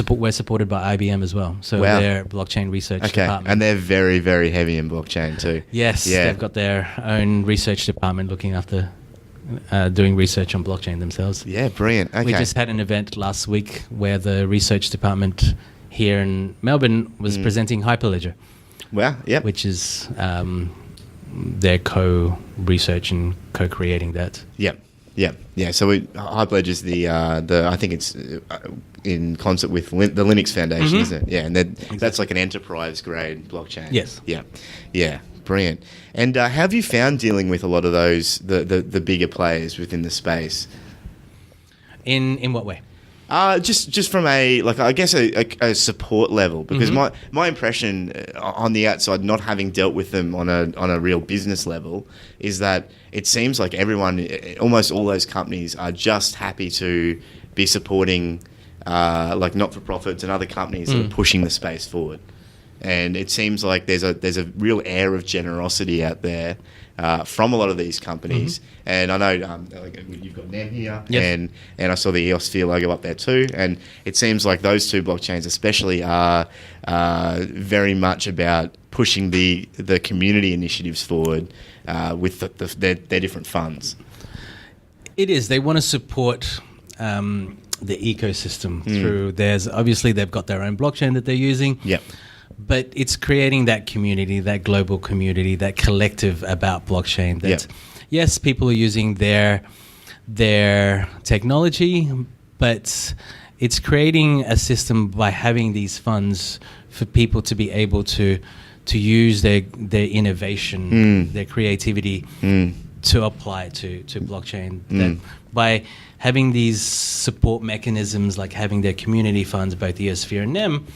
we're supported by IBM as well. So their blockchain research department. And they're very, very heavy in blockchain too. Yes, they've got their own research department looking after doing research on blockchain themselves. Yeah, brilliant. Okay. We just had an event last week where the research department here in Melbourne was presenting Hyperledger. Wow, which is their co-research and co-creating that. Yeah. So Hyperledger is the I think it's in concert with the Linux Foundation, isn't it? Yeah, and that's like an enterprise grade blockchain. Yes. Yeah. Brilliant. And have you found dealing with a lot of those, the bigger players within the space? In what way? Just from a support level, because my impression on the outside, not having dealt with them on a real business level, is that it seems like everyone, almost all those companies, are just happy to be supporting like not-for-profits and other companies that are pushing the space forward. And it seems like there's a real air of generosity out there from a lot of these companies. And I know you've got NEM here, and I saw the EOS Sphere logo up there too. And it seems like those two blockchains especially are very much about pushing the community initiatives forward with their different funds. It is. They want to support the ecosystem through theirs. Obviously, they've got their own blockchain that they're using. Yep. But it's creating that community, that global community, that collective about blockchain. That yes, people are using their technology, but it's creating a system by having these funds for people to be able to use their innovation, their creativity to apply to blockchain. That by having these support mechanisms, like having their community funds, both EOSphere and NEM,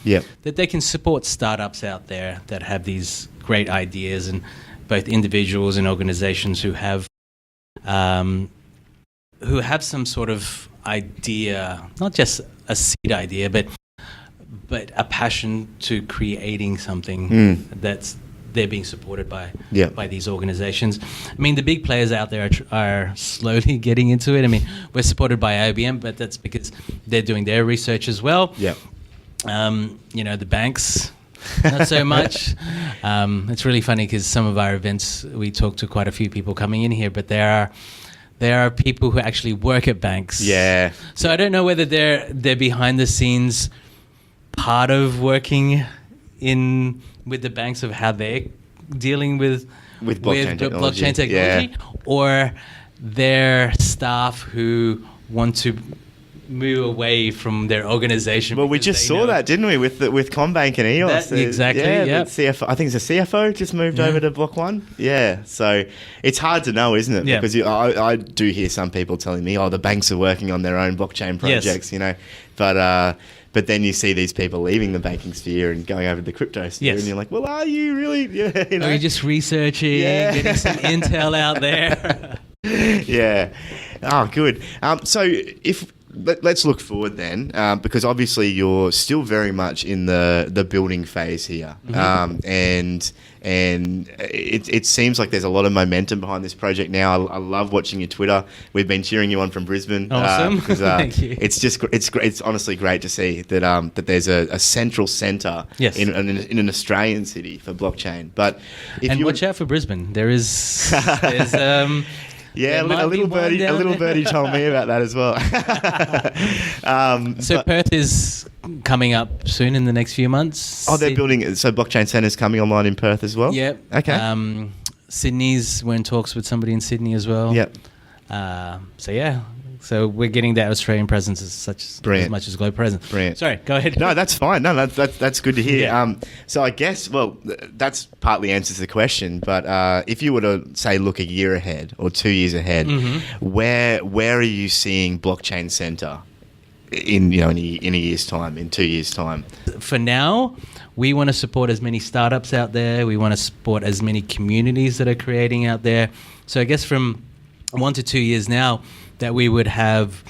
that they can support startups out there that have these great ideas, and both individuals and organizations who have some sort of idea, not just a seed idea, but a passion to creating something that's they're being supported by these organizations. I mean, the big players out there are slowly getting into it. I mean, we're supported by IBM, but that's because they're doing their research as well. The banks, not so much. It's really funny because some of our events, we talk to quite a few people coming in here, but there are people who actually work at banks. Yeah. So I don't know whether they're behind the scenes part of working with the banks of how they're dealing with blockchain technology, or their staff who want to move away from their organization. Well, we just saw that, didn't we, with CommBank and EOS? Exactly. Yeah. CFO, I think it's a CFO just moved over to Block One. Yeah. So it's hard to know, isn't it? Yeah. Because I do hear some people telling me, "Oh, the banks are working on their own blockchain projects," But then you see these people leaving the banking sphere and going over to the crypto sphere, and you're like, well, are you really? Are you just researching, getting some intel out there? Yeah. Oh, good. So let's look forward then, because obviously you're still very much in the building phase here, and it seems like there's a lot of momentum behind this project now. I love watching your Twitter. We've been cheering you on from Brisbane. Awesome. Thank you. It's honestly great to see that there's a central centre in an Australian city for blockchain. But watch out for Brisbane. There's yeah, a little birdie told me about that as well. So Perth is coming up soon in the next few months. Oh, they're building. So Blockchain Centre's coming online in Perth as well. Yep. Okay. Sydney's, we're in talks with somebody in Sydney as well. Yep. So we're getting that Australian presence as much as global presence. Brilliant. Sorry, go ahead. No, that's fine. No, that's good to hear. Yeah. So I guess, that's partly answers the question. But if you were to say, look a year ahead or 2 years ahead, where are you seeing Blockchain Centre in a year's time, in 2 years' time? For now, we want to support as many startups out there. We want to support as many communities that are creating out there. So I guess from 1 to 2 years now, that we would have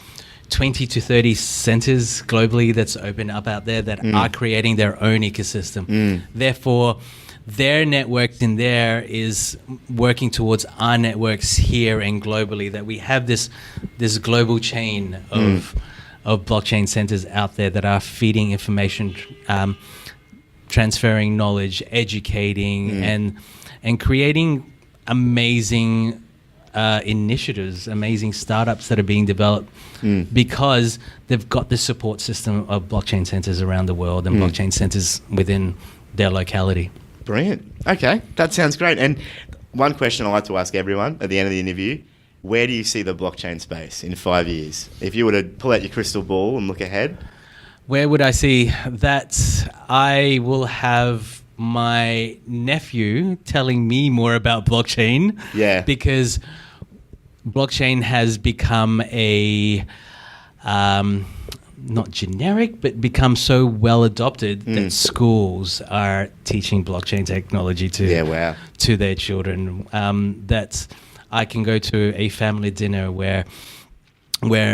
20 to 30 centers globally that's open up out there that are creating their own ecosystem. Therefore, their network in there is working towards our networks here and globally, that we have this global chain of blockchain centers out there that are feeding information, transferring knowledge, educating, and creating amazing initiatives, amazing startups that are being developed because they've got the support system of blockchain centers around the world and blockchain centers within their locality. Brilliant. Okay, that sounds great. And one question I like to ask everyone at the end of the interview: where do you see the blockchain space in 5 years? If you were to pull out your crystal ball and look ahead, where would I see that? I will have my nephew telling me more about blockchain. Yeah. Because blockchain has become a not generic, but become so well adopted that schools are teaching blockchain technology to their children. That I can go to a family dinner where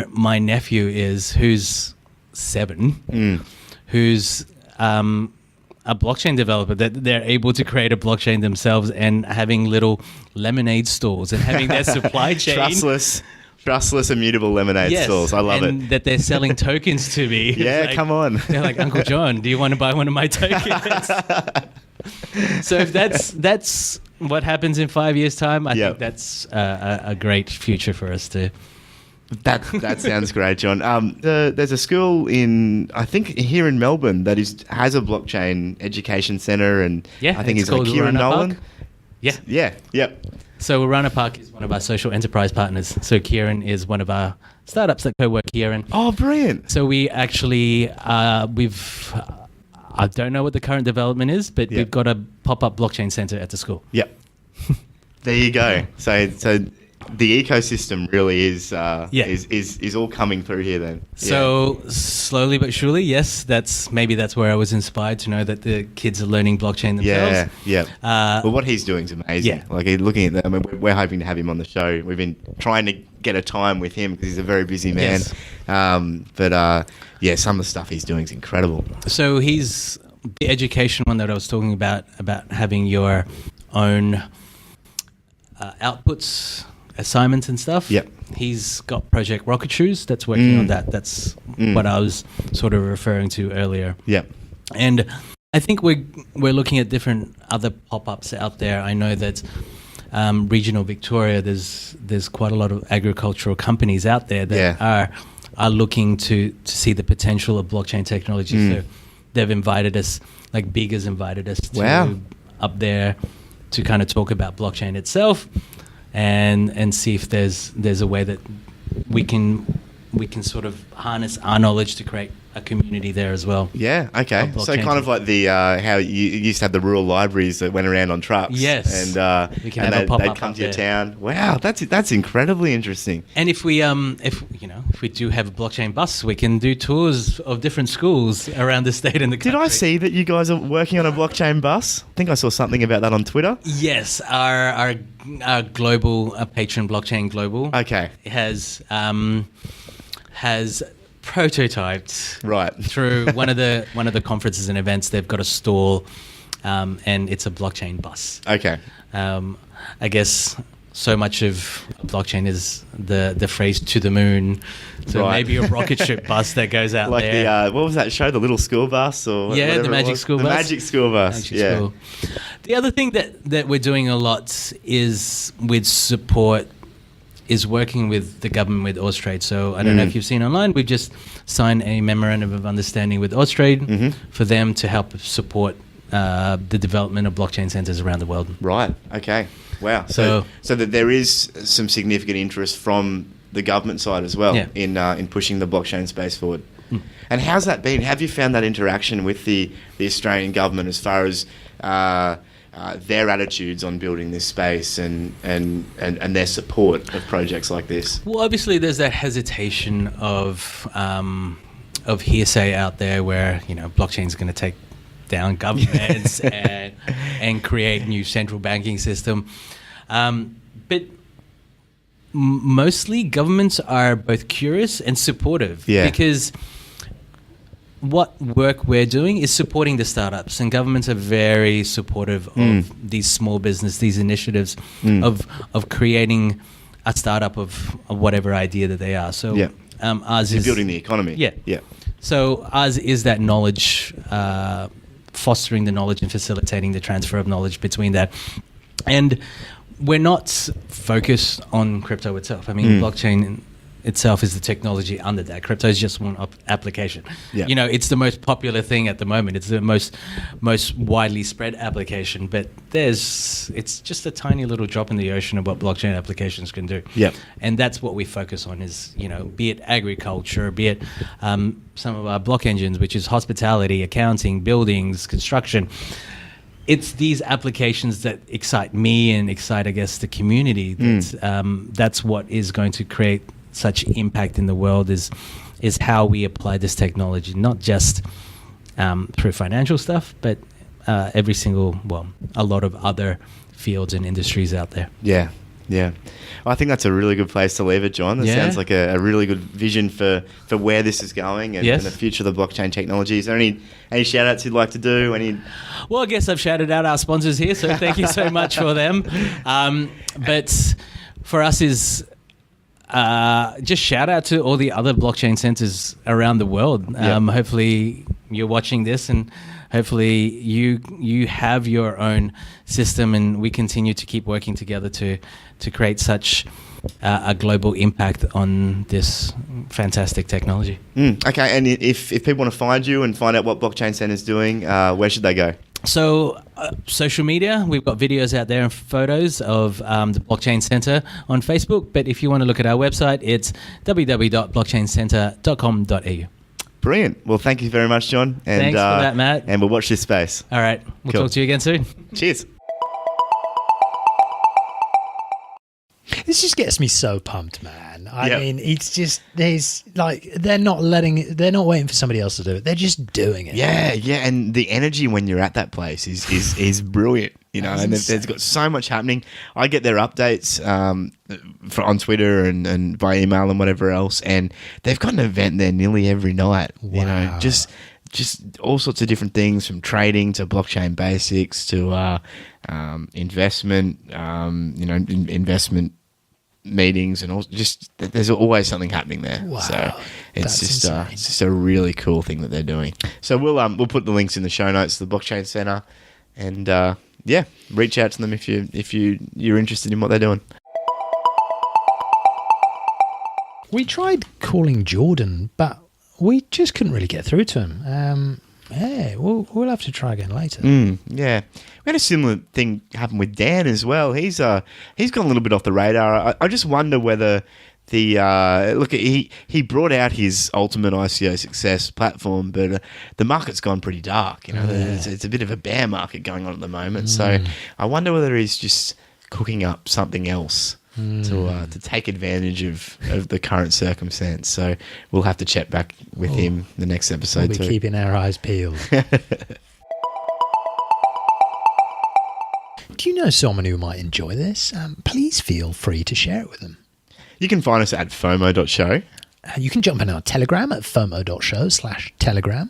my nephew who's 7, who's a blockchain developer, that they're able to create a blockchain themselves and having little lemonade stores and having their supply chain. Trustless, immutable lemonade stores. I love it. And that they're selling tokens to me. Yeah, like, come on. They're like, Uncle John, do you want to buy one of my tokens? So if that's what happens in 5 years' time, I think that's a great future for us to... That sounds great, John. There's a school I think here in Melbourne that has a blockchain education centre, and I think it's called Kieran Nolan. Yep. So Urana Park is one of our social enterprise partners. So Kieran is one of our startups that co-work here. And oh, brilliant! So we actually I don't know what the current development is, but we've got a pop-up blockchain centre at the school. Yep. There you go. So the ecosystem really is all coming through here then. So slowly but surely, yes, that's where I was inspired to know that the kids are learning blockchain themselves. Well, what he's doing is amazing. Yeah. Like looking at that, I mean, we're hoping to have him on the show. We've been trying to get a time with him because he's a very busy man. Yes. Some of the stuff he's doing is incredible. So he's the education one that I was talking about having your own outputs, assignments and stuff. Yep. He's got Project Rocket Shoes that's working on that. That's what I was sort of referring to earlier. Yep. And I think we're looking at different other pop-ups out there. I know that regional Victoria, there's quite a lot of agricultural companies out there that are looking to see the potential of blockchain technology. So they've invited us, like Big has invited us to up there to kind of talk about blockchain itself. And see if there's a way that we can sort of harness our knowledge to create a community there as well. Yeah, okay. So kind of like the how you used to have the rural libraries that went around on trucks. Yes. And we can have a pop-up they'd come up to your there. town. Wow, that's incredibly interesting. And if we do have a blockchain bus, we can do tours of different schools around the state and the country. Did I see that you guys are working on a blockchain bus? I think I saw something about that on Twitter. Yes, our global patron Blockchain Global has prototyped through one of the conferences and events. They've got a stall, and it's a blockchain bus. Okay. I guess so much of blockchain is the phrase "to the moon," so maybe a rocket ship bus that goes out like there. Like what was that show? The Little School Bus, or the Magic School Bus. The Magic School Bus. School. The other thing that we're doing a lot is with support. Is working with the government, with Austrade. So I don't know if you've seen online, we've just signed a memorandum of understanding with Austrade for them to help support the development of blockchain centres around the world. Right. Okay. Wow. So that there is some significant interest from the government side as well in pushing the blockchain space forward. And how's that been? Have you found that interaction with the Australian government as far as their attitudes on building this space and their support of projects like this? Well, obviously, there's that hesitation of hearsay out there where blockchain is going to take down governments and create new central banking system, but mostly governments are both curious and supportive because what work we're doing is supporting the startups, and governments are very supportive of these small business, these initiatives of creating a startup of whatever idea that they are. So ours is building the economy. Yeah. So ours is that knowledge, fostering the knowledge and facilitating the transfer of knowledge between that. And we're not focused on crypto itself. I mean, blockchain itself is the technology under that. Crypto is just one application. Yeah. It's the most popular thing at the moment. It's the most widely spread application, but it's just a tiny little drop in the ocean of what blockchain applications can do. Yeah. And that's what we focus on is, be it agriculture, be it some of our block engines, which is hospitality, accounting, buildings, construction. it's these applications that excite me and excite, I guess, the community. That's what is going to create such impact in the world is how we apply this technology, not just through financial stuff, but every single, a lot of other fields and industries out there. Yeah. Well, I think that's a really good place to leave it, John. That sounds like a really good vision for where this is going and the future of the blockchain technology. Is there any shout outs you'd like to do? Well, I guess I've shouted out our sponsors here, so thank you so much for them. But for us is just shout out to all the other blockchain centers around the world. Hopefully you're watching this and hopefully you have your own system, and we continue to keep working together to create such a global impact on this fantastic technology. Okay, and if people want to find you and find out what Blockchain Centre is doing, where should they go? So, social media, we've got videos out there and photos of the Blockchain Centre on Facebook. But if you want to look at our website, it's www.blockchaincentre.com.au. Brilliant. Well, thank you very much, John. And, thanks for that, Matt. And we'll watch this space. All right. We'll talk to you again soon. Cheers. This just gets me so pumped, man. I mean, it's just, they're not waiting for somebody else to do it. They're just doing it. Yeah. And the energy when you're at that place is brilliant, and there's got so much happening. I get their updates on Twitter and by email and whatever else. And they've got an event there nearly every night, just all sorts of different things, from trading to blockchain basics to investment, investment meetings, and all. Just there's always something happening there. Wow, so it's just a really cool thing that they're doing. So we'll put the links in the show notes to the Blockchain Centre, and reach out to them if you're interested in what they're doing. We tried calling Jordan, but we just couldn't really get through to him. We'll have to try again later. We had a similar thing happen with Dan as well. He's gone a little bit off the radar. I just wonder whether he brought out his ultimate ICO success platform, but the market's gone pretty dark. It's a bit of a bear market going on at the moment. So I wonder whether he's just cooking up something else to take advantage of the current circumstance. So we'll have to check back with him the next episode. We'll be keeping our eyes peeled. Do you know someone who might enjoy this? Please feel free to share it with them. You can find us at FOMO.show. You can jump in our Telegram at FOMO.show/Telegram.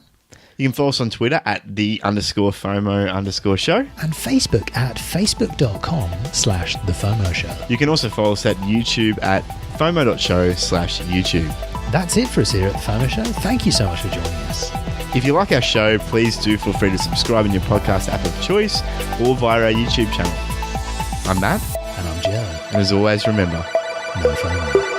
You can follow us on Twitter at @the_FOMO_show. And Facebook at Facebook.com/The FOMO Show. You can also follow us at YouTube at FOMO.show/YouTube. That's it for us here at The FOMO Show. Thank you so much for joining us. If you like our show, please do feel free to subscribe in your podcast app of choice or via our YouTube channel. I'm Matt. And I'm Joe. And as always, remember, no FOMO.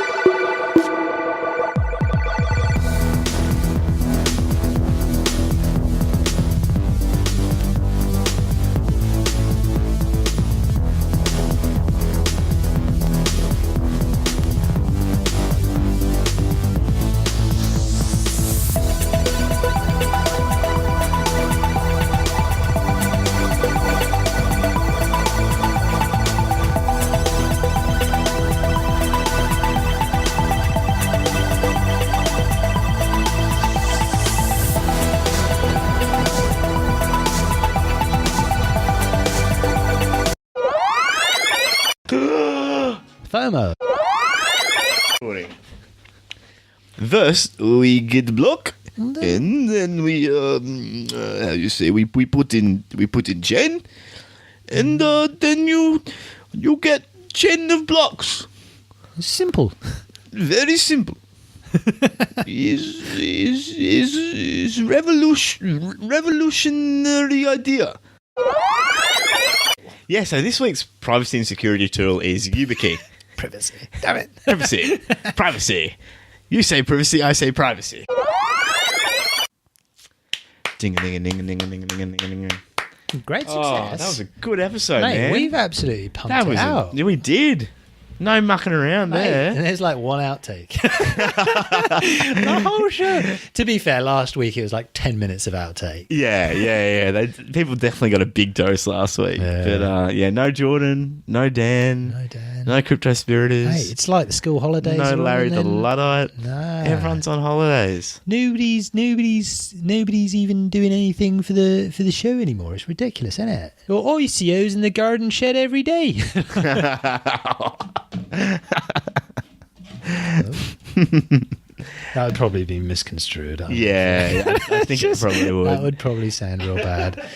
FOMO. First, we get block, and then we we put in chain, and then you get chain of blocks. Simple. Very simple. is revolutionary idea. Yeah, so this week's privacy and security tool is Yubikey. Privacy. Damn it. Privacy. Privacy. You say privacy, I say privacy. Ding-a-ding-a-ding-a-ding-a-ding-a-ding-a-ding. Great success. Oh, that was a good episode, Mate, man. we've absolutely pumped it out. We did. No mucking around there. And there's like one outtake. The whole show. To be fair, last week it was like 10 minutes of outtake. Yeah. People definitely got a big dose last week. Yeah. But no Jordan, no Dan, no Crypto Spiriters. Hey, it's like the school holidays. No Larry the then. Luddite. No. Everyone's on holidays. Nobody's even doing anything for the show anymore. It's ridiculous, isn't it? Or ICOs in the garden shed every day. That would probably be misconstrued. I think it probably would. That would probably sound real bad.